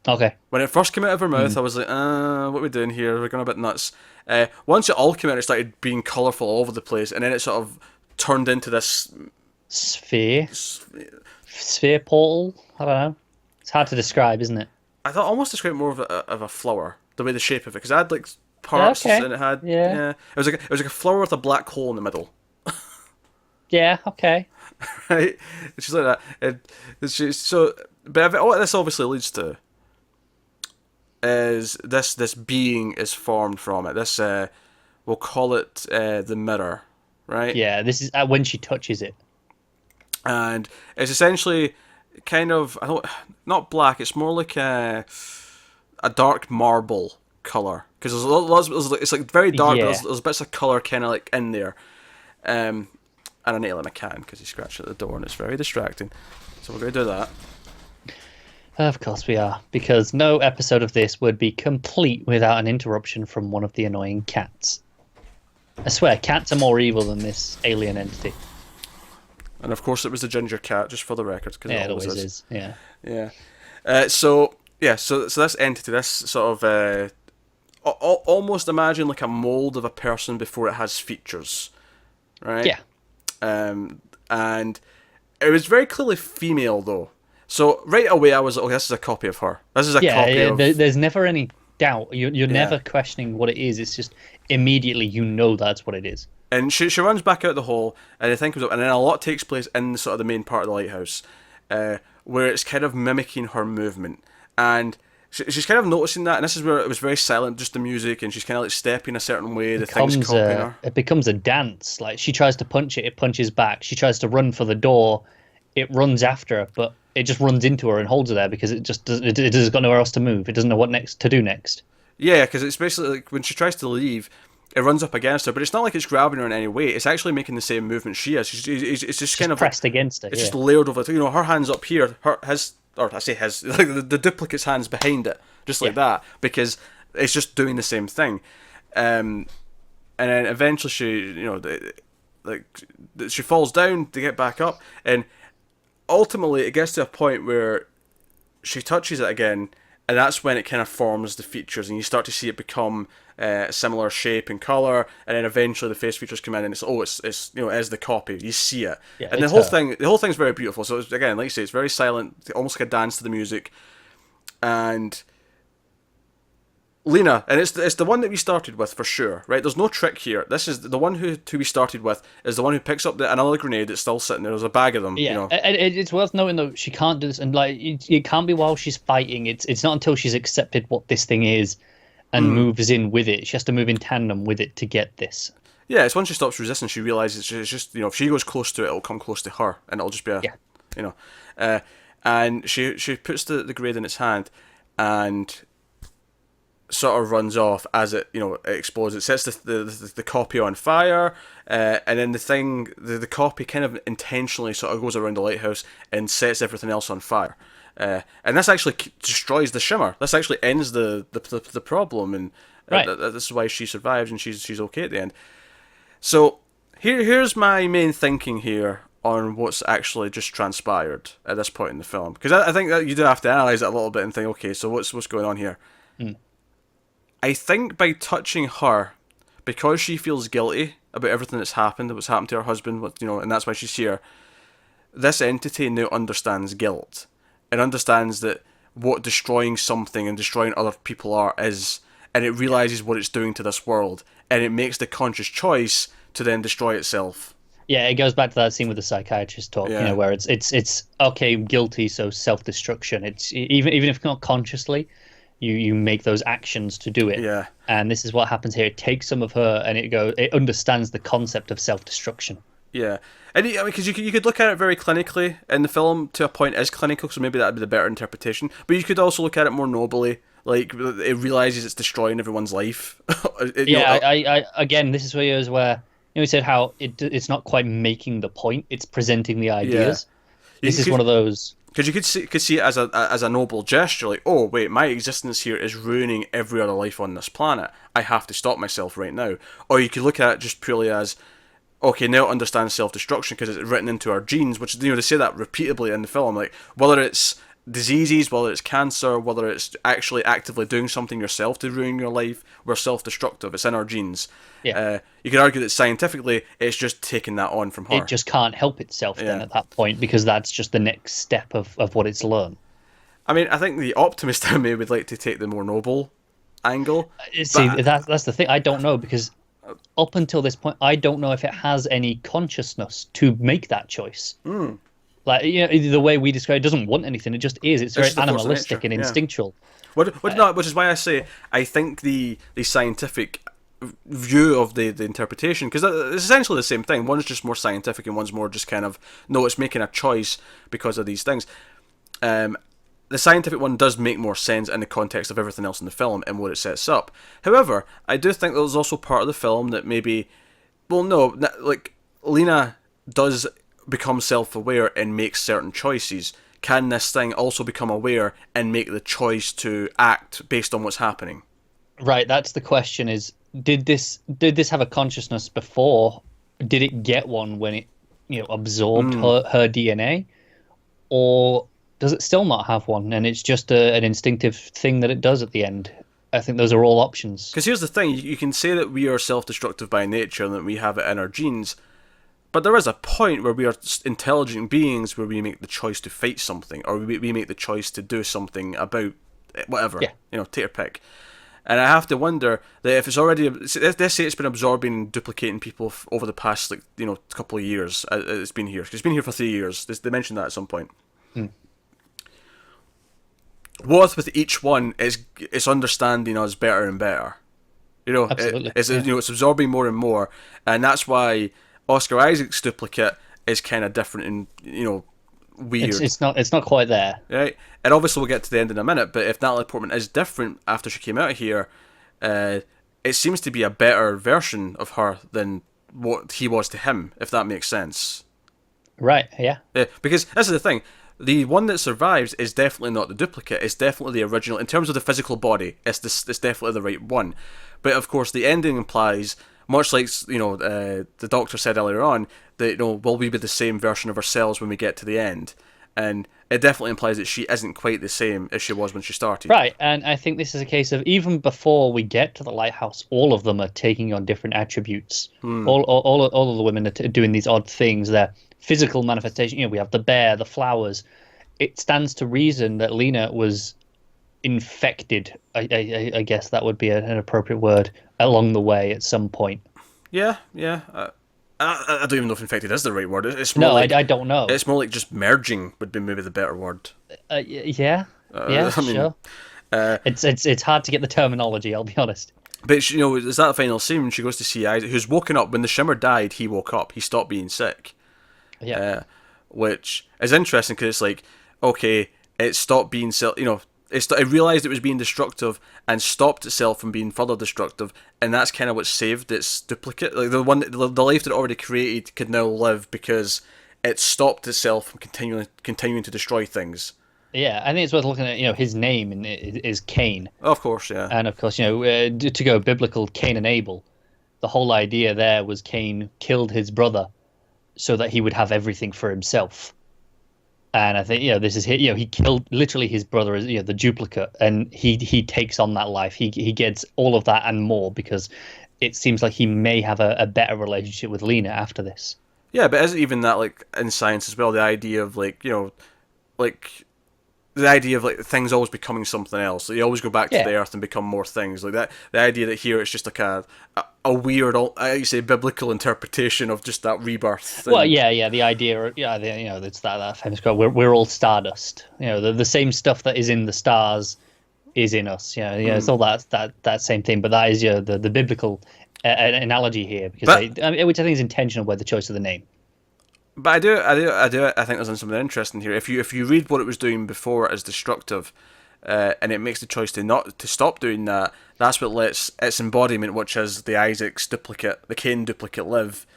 Okay. When it first came out of her mouth, I was like, what are we doing here? We're going a bit nuts. Once it all came out, it started being colourful all over the place, and then it sort of turned into this sphere portal. I don't know. It's hard to describe, isn't it? I thought almost describe more of a flower, the way the shape of it, because I had like parts and it had it was like a flower with a black hole in the middle. Yeah. Okay. Right. She's like that. But what this obviously leads to is this being is formed from it. This we'll call it the mirror, right? Yeah. This is when she touches it, and it's essentially kind of not black. It's more like a dark marble color, because it's like very dark. But there's bits of color kind of like in there, and I nail him a can because he scratched at the door and it's very distracting. So we're gonna do that. Of course we are, because no episode of this would be complete without an interruption from one of the annoying cats. I swear, cats are more evil than this alien entity. And of course it was the ginger cat, just for the record. Cause it always is. Yeah. So this entity, this sort of almost imagine like a mold of a person before it has features, right? Yeah. And it was very clearly female though. So right away I was like, this is a copy of her. This is a copy of... There's never any doubt. You're never questioning what it is. It's just immediately that's what it is. And she runs back out the hole, and I think and then a lot takes place in sort of the main part of the lighthouse, where it's kind of mimicking her movement. And she's kind of noticing that, and this is where it was very silent, just the music, and she's kind of like stepping a certain way, the thing's copying her. It becomes a dance. Like, she tries to punch it punches back. She tries to run for the door, it runs after her, but it just runs into her and holds her there because it has got nowhere else to move. It doesn't know what to do next. Yeah, because it's basically like when she tries to leave, it runs up against her, but it's not like it's grabbing her in any way. It's actually making the same movement she is. It's just kind of pressed against her. It's just layered over. Her hands up here, like the duplicate's hands behind it, just like that, because it's just doing the same thing. And then eventually she falls down to get back up, and ultimately it gets to a point where she touches it again, and that's when it kind of forms the features, and you start to see it become a similar shape and color, and then eventually the face features come in, and it's as the copy. You see it, and the whole thing's very beautiful. So it's, again, like you say, it's very silent, almost like a dance to the music, and Lena, and it's the one that we started with for sure, right? There's no trick here. This is the one who we started with is the one who picks up another grenade that's still sitting there. There's a bag of them. Yeah, it's worth noting though, she can't do this, and like it can't be while she's fighting. It's not until she's accepted what this thing is and moves in with it. She has to move in tandem with it to get this. Yeah, it's once she stops resisting, she realizes it's just, if she goes close to it, it'll come close to her, and it'll just be Yeah. you know, uh, and she puts the grenade in its hand, and sort of runs off as it it explodes. It sets the copy on fire, and then the copy kind of intentionally sort of goes around the lighthouse and sets everything else on fire. And this actually destroys the shimmer. This actually ends the problem, and Right. this is why she survives and she's okay at the end. So here's my main thinking here on what's actually just transpired at this point in the film, because I think that you do have to analyze it a little bit and think, okay, so what's going on here? I think by touching her, because she feels guilty about everything that's happened, what's happened to her husband, and that's why she's here. This entity now understands guilt, and understands that what destroying something and destroying other people is, and it realizes what it's doing to this world, and it makes the conscious choice to then destroy itself. Yeah, it goes back to that scene with the psychiatrist talk, where it's okay, guilty, so self-destruction. It's even if not consciously, you make those actions to do it. Yeah. And this is what happens here. It takes some of her, and it understands the concept of self-destruction. Yeah, and because you could look at it very clinically, and the film to a point is clinical, so maybe that'd be the better interpretation. But you could also look at it more nobly, like it realizes it's destroying everyone's life. I again, this is where we said how it's not quite making the point; it's presenting the ideas. Yeah. This is one of those. Because you could see it as a noble gesture, like, oh wait, my existence here is ruining every other life on this planet. I have to stop myself right now. Or you could look at it just purely as, okay, now it understands self-destruction because it's written into our genes, which, they say that repeatedly in the film, like, whether it's diseases, whether it's cancer, whether it's actually actively doing something yourself to ruin your life, we're self-destructive, it's in our genes. Yeah. You could argue that scientifically, it's just taking that on from her. It just can't help itself then at that point, because that's just the next step of what it's learned. I mean, I think the optimist in me would like to take the more noble angle. See, that's the thing. I don't know, because up until this point, I don't know if it has any consciousness to make that choice. Like, the way we describe it, doesn't want anything. It just is. It's very animalistic and instinctual. Which is why I say I think the scientific view of the interpretation, because it's essentially the same thing. One's just more scientific and one's more just kind of, no, it's making a choice because of these things. The scientific one does make more sense in the context of everything else in the film and what it sets up. However, I do think there's also part of the film that maybe, well, no, like, Lena does become self-aware and makes certain choices. Can this thing also become aware and make the choice to act based on what's happening? Right, that's the question, is did this have a consciousness before? Did it get one when it absorbed her DNA? Or does it still not have one, and it's just an instinctive thing that it does at the end? I think those are all options. Because here's the thing, you can say that we are self-destructive by nature and that we have it in our genes, but there is a point where we are intelligent beings where we make the choice to fight something, or we make the choice to do something about whatever, take your pick. And I have to wonder that if it's already, let's say it's been absorbing and duplicating people over the past couple of years, it's been here. It's been here for 3 years. They mentioned that at some point. What with each one it's understanding us better and better. Absolutely. It's absorbing more and more, and that's why Oscar Isaac's duplicate is kind of different and weird. It's not quite there, right? And obviously we'll get to the end in a minute. But if Natalie Portman is different after she came out of here, it seems to be a better version of her than what he was to him, if that makes sense. Right? Yeah. Because this is the thing. The one that survives is definitely not the duplicate. It's definitely the original. In terms of the physical body, it's definitely the right one. But of course, the ending implies, much like the doctor said earlier on, that will we be the same version of ourselves when we get to the end? And it definitely implies that she isn't quite the same as she was when she started. Right, and I think this is a case of, even before we get to the lighthouse, all of them are taking on different attributes. All of the women are doing these odd things. They're physical manifestation. We have the bear, the flowers. It stands to reason that Lena was infected. I guess that would be an appropriate word, along the way at some point. Yeah. I don't even know if infected is the right word. It's more I don't know. It's more like just merging would be maybe the better word. Sure. It's hard to get the terminology, I'll be honest. But you know, is that the final scene when she goes to see Isaac, who's woken up when the Shimmer died? He woke up. He stopped being sick. Yeah. Which is interesting because it's like, okay, it stopped being it realized it was being destructive and stopped itself from being further destructive, and that's kind of what saved its duplicate. Like the life that it already created could now live because it stopped itself from continuing to destroy things. Yeah, I think it's worth looking at. His name is Cain. Of course, yeah. And of course, to go biblical, Cain and Abel. The whole idea there was Cain killed his brother so that he would have everything for himself. And I think this is he killed literally his brother as the duplicate, and he takes on that life. He gets all of that and more because it seems like he may have a better relationship with Lena after this. Yeah, but isn't even that like in science as well? The idea of the idea of like things always becoming something else. Like, you always go back to the earth and become more things like that. The idea that here it's just like a weird, I say, biblical interpretation of just that rebirth. Well, yeah. The idea, it's that famous quote. We're all stardust. The same stuff that is in the stars is in us. It's all that same thing. But that is the biblical analogy here because which I think is intentional by the choice of the name. But I think there's something interesting here. If you read what it was doing before as destructive, and it makes the choice to stop doing that, that's what lets its embodiment, which is the Isaac's duplicate, the Cain duplicate, live.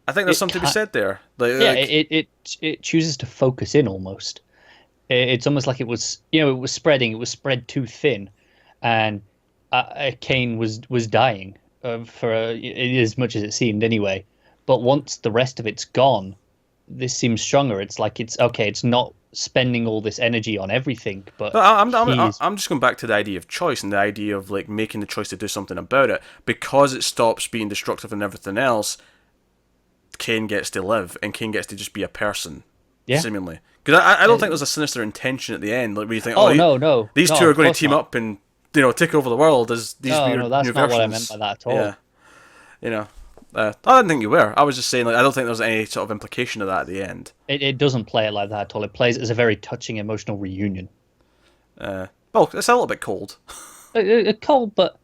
I think there's something to be said there. It chooses to focus in almost. It's almost like it was spreading. It was spread too thin, and Cain was dying for as much as it seemed anyway. But once the rest of it's gone, this seems stronger. It's like it's not spending all this energy on everything, but I'm just going back to the idea of choice and the idea of like making the choice to do something about it. Because it stops being destructive and everything else, Cain gets to live and Cain gets to just be a person, seemingly. Because I don't think there's a sinister intention at the end, like where you think, no, these two are going to team up and take over the world as these weird that's new not versions. what I meant by that at all. Yeah, I didn't think you were. I was just saying, like, I don't think there was any sort of implication of that at the end. It doesn't play it like that at all. It plays it as a very touching, emotional reunion. Well, it's a little bit cold. Cold, but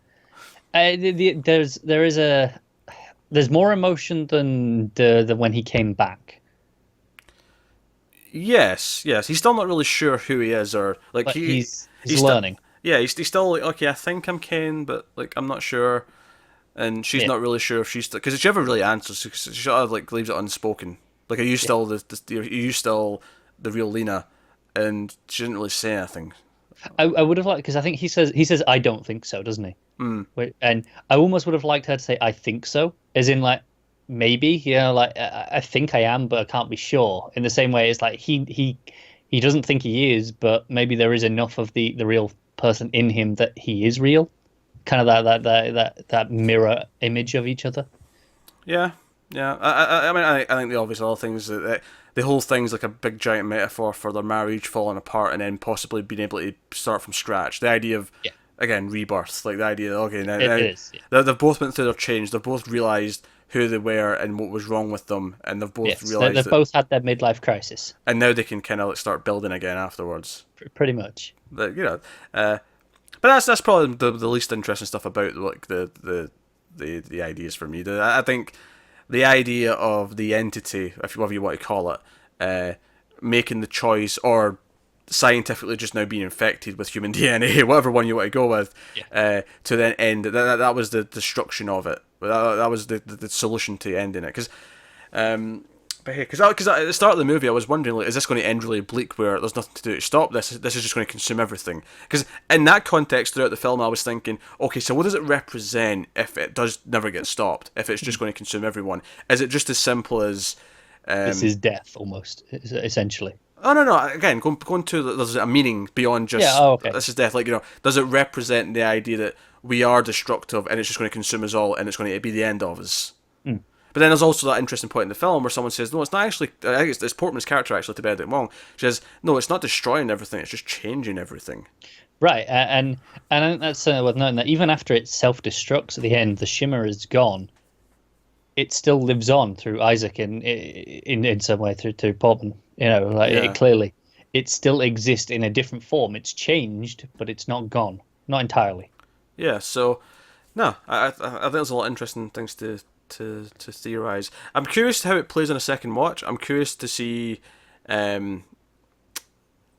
there's more emotion than the when he came back. Yes. He's still not really sure who he is, or like but he's learning. He's still like, okay, I think I'm Cain, but like I'm not sure. And she's not really sure if she's because she never really answers. She sort of like leaves it unspoken. Like, are you still are you still the real Lena? And she didn't really say anything. I would have liked, because I think he says I don't think so, doesn't he? And I almost would have liked her to say I think so, as in like maybe, like I think I am, but I can't be sure. In the same way, it's like he doesn't think he is, but maybe there is enough of the real person in him that he is real. Kind of that mirror image of each other. Yeah. I mean, I think the obvious other things that the whole thing's like a big giant metaphor for their marriage falling apart and then possibly being able to start from scratch. The idea of again rebirth, like the idea that they've both went through their change. They've both realized who they were and what was wrong with them, and they've both realized they've both had their midlife crisis, and now they can kind of like start building again afterwards. Pretty much. But but that's probably the least interesting stuff about like the ideas for me. I think the idea of the entity, if whatever you want to call it, making the choice or scientifically just now being infected with human DNA, whatever one you want to go with, to then end that was the destruction of it. That was the solution to ending it. Because because at the start of the movie I was wondering, like, is this going to end really bleak where there's nothing to do to stop this? This is just going to consume everything. Because in that context throughout the film I was thinking, okay, so what does it represent if it does never get stopped? If it's just going to consume everyone? Is it just as simple as this is death almost, essentially? Oh no! Again, going to there's a meaning beyond just this is death. Like, does it represent the idea that we are destructive and it's just going to consume us all and it's going to be the end of us? But then there's also that interesting point in the film where someone says, no, it's not actually, I think it's Portman's character actually, to bed it wrong. She says, no, it's not destroying everything, it's just changing everything. Right, and I think that's worth noting that even after it self-destructs at the end, the Shimmer is gone. It still lives on through Isaac in some way, through Portman. It clearly, it still exists in a different form. It's changed, but it's not gone. Not entirely. Yeah, so No, I think there's a lot of interesting things to theorize. I'm curious how it plays on a second watch. I'm curious to see, um,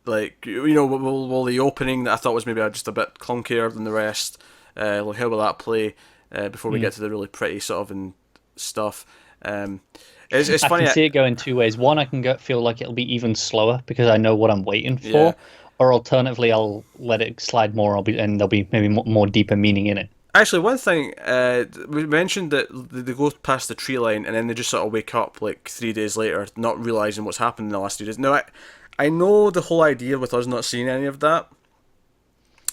like, will the opening that I thought was maybe just a bit clunkier than the rest, like how will that play before we get to the really pretty sort of and stuff. It's I funny. can see it going two ways. One, I can feel like it'll be even slower because I know what I'm waiting for. Yeah. Or alternatively, I'll let it slide more. And there'll be maybe more deeper meaning in it. Actually, one thing we mentioned that they go past the tree line and then they just sort of wake up like 3 days later, not realizing what's happened in the last 2 days. Now, I know the whole idea with us not seeing any of that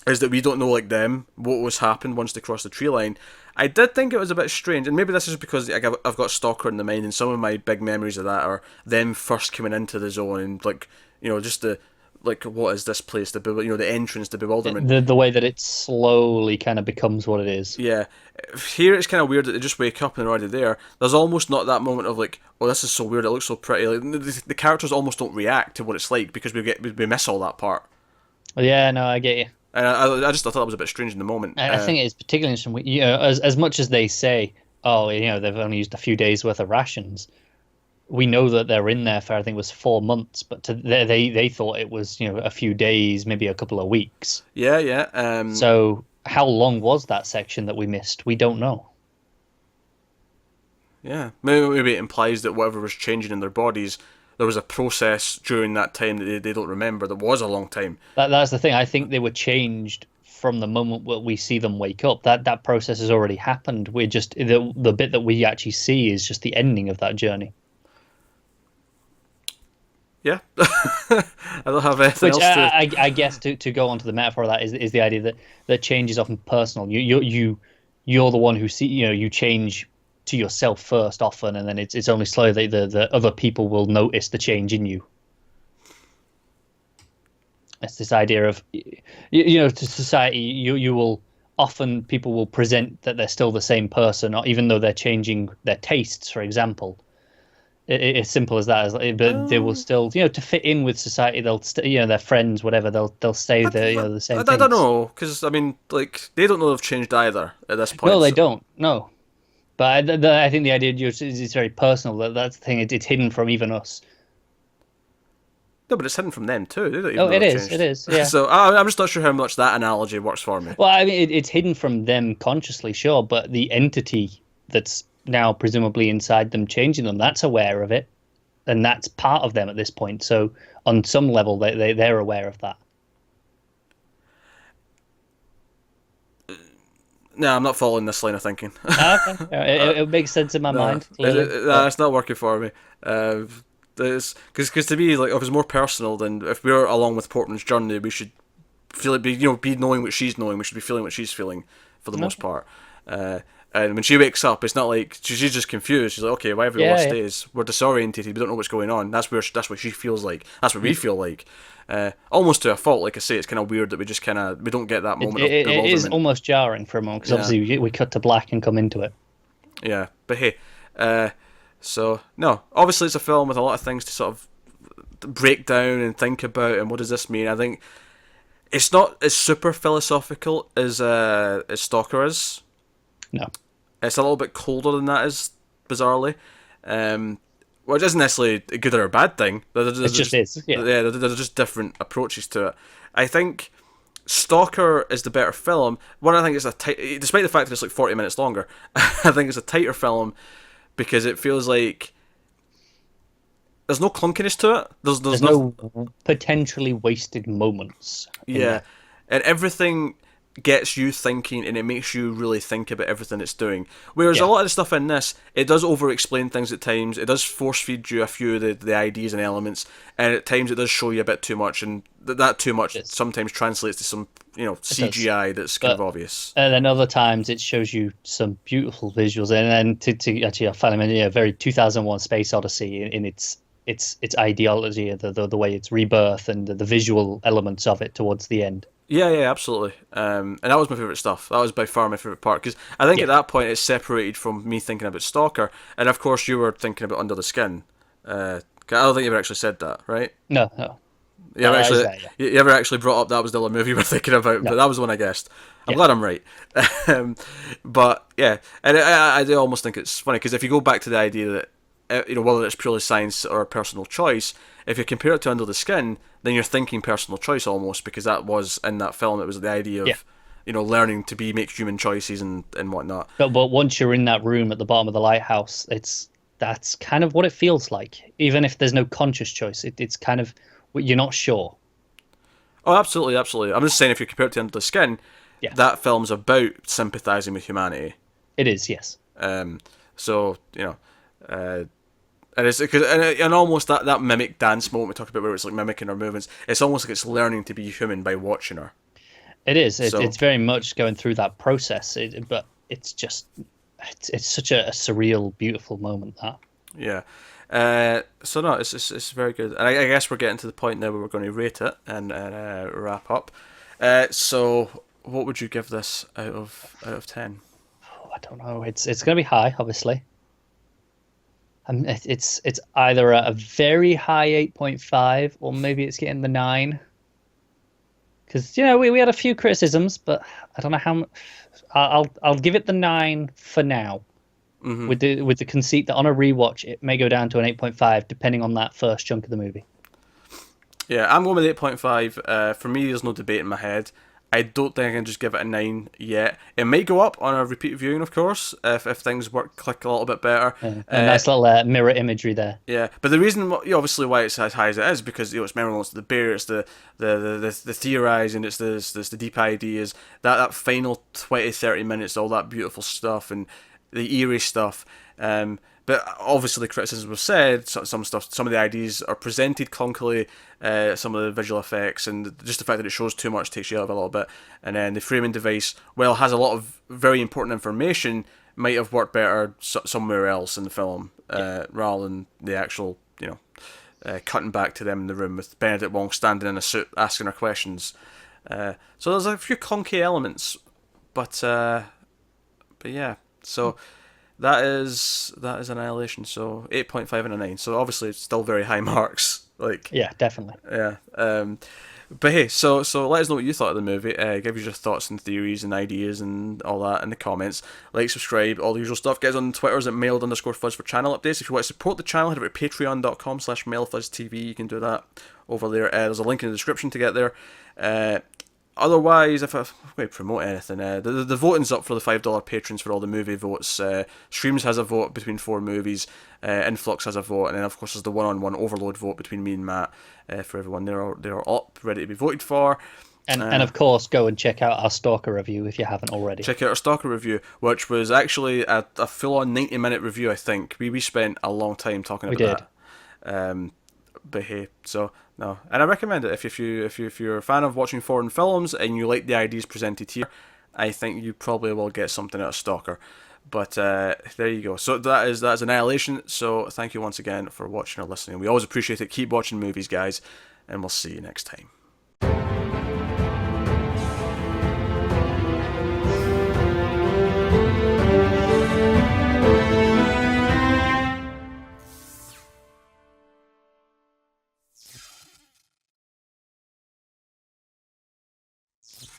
is that we don't know, like them, what was happened once they crossed the tree line. I did think it was a bit strange, and maybe this is because I've got Stalker in the mind, and some of my big memories of that are them first coming into the zone and like just the like what is this place? The entrance, the bewilderment. The way that it slowly kind of becomes what it is. Yeah, here it's kind of weird that they just wake up and they're already there. There's almost not that moment of like, oh, this is so weird. It looks so pretty. Like the characters almost don't react to what it's like because we miss all that part. Yeah, no, I get you. And I just thought it was a bit strange in the moment. I think it is particularly interesting. As much as they say, oh, they've only used a few days worth of rations. We know that they're in there for, I think it was 4 months, but they thought it was a few days, maybe a couple of weeks. Yeah. So how long was that section that we missed? We don't know. Yeah, maybe it implies that whatever was changing in their bodies, there was a process during that time that they don't remember. That was a long time. That's the thing. I think they were changed from the moment that we see them wake up. That process has already happened. We're just the bit that we actually see is just the ending of that journey. Yeah, I don't have anything Which else to. I guess to go on to the metaphor of that is the idea that change is often personal. You're the one who you change to yourself first often, and then it's only slowly that the other people will notice the change in you. It's this idea of to society you will often people will present that they're still the same person, or even though they're changing their tastes, for example. It's simple as that. But they will still, to fit in with society. They'll, their friends, whatever. They'll stay the same. I don't know, because I mean, like they don't know they've changed either at this point. No, they don't. No, but I think the idea is very personal. That's the thing. It's hidden from even us. No, but it's hidden from them too. They don't even know it they've is. changed. It is. Yeah. So I'm just not sure how much that analogy works for me. Well, I mean, it's hidden from them consciously, sure, but the entity that's now presumably inside them changing them, that's aware of it, and that's part of them at this point. So on some level they're aware of that. No, I'm not following this line of thinking. Okay. It makes sense in my mind. It's not working for me. Because to me, like, if it's more personal, then if we're along with Portman's journey, we should feel it be knowing what she's knowing. We should be feeling what she's feeling for the most part. And when she wakes up, it's not like she's just confused. She's like, okay, why everyone stays? We're disorientated. We don't know what's going on. That's what she feels like. That's what we feel like. Almost to a fault. Like I say, it's kind of weird that we don't get that moment of bewilderment. It is almost jarring for a moment because obviously we cut to black and come into it. Yeah, but hey, so no, obviously it's a film with a lot of things to sort of break down and think about, and what does this mean? I think it's not as super philosophical as Stalker is. No. It's a little bit colder than that is, bizarrely. Which isn't necessarily a good or a bad thing. It just is. Yeah, they're just different approaches to it. I think Stalker is the better film. One, I think it's despite the fact that it's like 40 minutes longer, I think it's a tighter film because it feels like there's no clunkiness to it. There's no potentially wasted moments. Yeah, and everything gets you thinking, and it makes you really think about everything it's doing. Whereas a lot of the stuff in this, it does over-explain things at times. It does force-feed you a few of the ideas and elements, and at times it does show you a bit too much, and that too much sometimes translates to some CGI that's kind of obvious. And then other times it shows you some beautiful visuals, and then to actually I found a very 2001 Space Odyssey in its ideology, the way it's rebirth and the visual elements of it towards the end. Yeah, absolutely. And that was my favourite stuff. That was by far my favourite part, because I think at that point it's separated from me thinking about Stalker, and of course you were thinking about Under the Skin. I don't think you've actually said that, right? No. You ever, Is actually, there, yeah. you ever actually brought up that was the other movie we're thinking about, No. but that was the one I guessed. I'm Yeah. glad I'm right. But yeah, and I do almost think it's funny because if you go back to the idea that whether it's purely science or a personal choice, if you compare it to Under the Skin, then you're thinking personal choice almost because that was in that film. It was the idea of Yeah. learning to make human choices and whatnot. But once you're in that room at the bottom of the lighthouse, that's kind of what it feels like. Even if there's no conscious choice, it's kind of you're not sure. Oh, absolutely, absolutely. I'm just saying if you compare it to Under the Skin, Yeah. that film's about sympathizing with humanity. It is, yes. So and it's and almost that mimic dance moment we talked about where it's like mimicking her movements. It's almost like it's learning to be human by watching her. It is. So- It's very much going through that process. But it's just it's such a surreal, beautiful moment. That. Yeah. So no, it's very good. And I guess we're getting to the point now where we're going to rate it and wrap up. So what would you give this out of 10? Oh, I don't know. It's going to be high, obviously. It's either a very high 8.5 or maybe it's getting the 9. Because we had a few criticisms, but I don't know how. I'll give it the 9 for now. Mm-hmm. With the conceit that on a rewatch it may go down to an 8.5 depending on that first chunk of the movie. Yeah, I'm going with 8.5. For me, there's no debate in my head. I don't think I can just give it a 9 yet. It may go up on a repeat viewing, of course, if things click a little bit better. A nice little mirror imagery there. Yeah, but the reason, obviously, why it's as high as it is because it's memorable. It's the bear, it's the theorizing, it's the deep ideas. That final 20-30 minutes, all that beautiful stuff and the eerie stuff. But obviously, the criticisms were said. Some of the ideas are presented clunkily. Some of the visual effects and just the fact that it shows too much takes you out of it a little bit. And then the framing device, while it has a lot of very important information, might have worked better somewhere else in the film rather than the actual, cutting back to them in the room with Benedict Wong standing in a suit asking her questions. So there's a few clunky elements, but yeah. So. That is Annihilation. So 8.5 and a 9. So obviously it's still very high marks. Yeah, definitely. Yeah. But hey, so let us know what you thought of the movie. Give us your thoughts and theories and ideas and all that in the comments. Like, subscribe, all the usual stuff. Get us on Twitters at mailed_fuzz for channel updates. If you want to support the channel, head over to patreon.com/mailfuzztv. You can do that over there. There's a link in the description to get there. Otherwise, if I'm going to promote anything, the voting's up for the $5 patrons for all the movie votes. Streams has a vote between 4 movies. Influx has a vote, and then of course there's the one-on-one overload vote between me and Matt for everyone. They're up, ready to be voted for. And of course, go and check out our Stalker review if you haven't already. Check out our Stalker review, which was actually a full-on 90-minute review. I think we spent a long time talking about that. But hey, so no, and I recommend it if you're a fan of watching foreign films and you like the ideas presented here. I think you probably will get something out of Stalker. But there you go. So that's Annihilation. So thank you once again for watching or listening. We always appreciate it. Keep watching movies, guys, and we'll see you next time.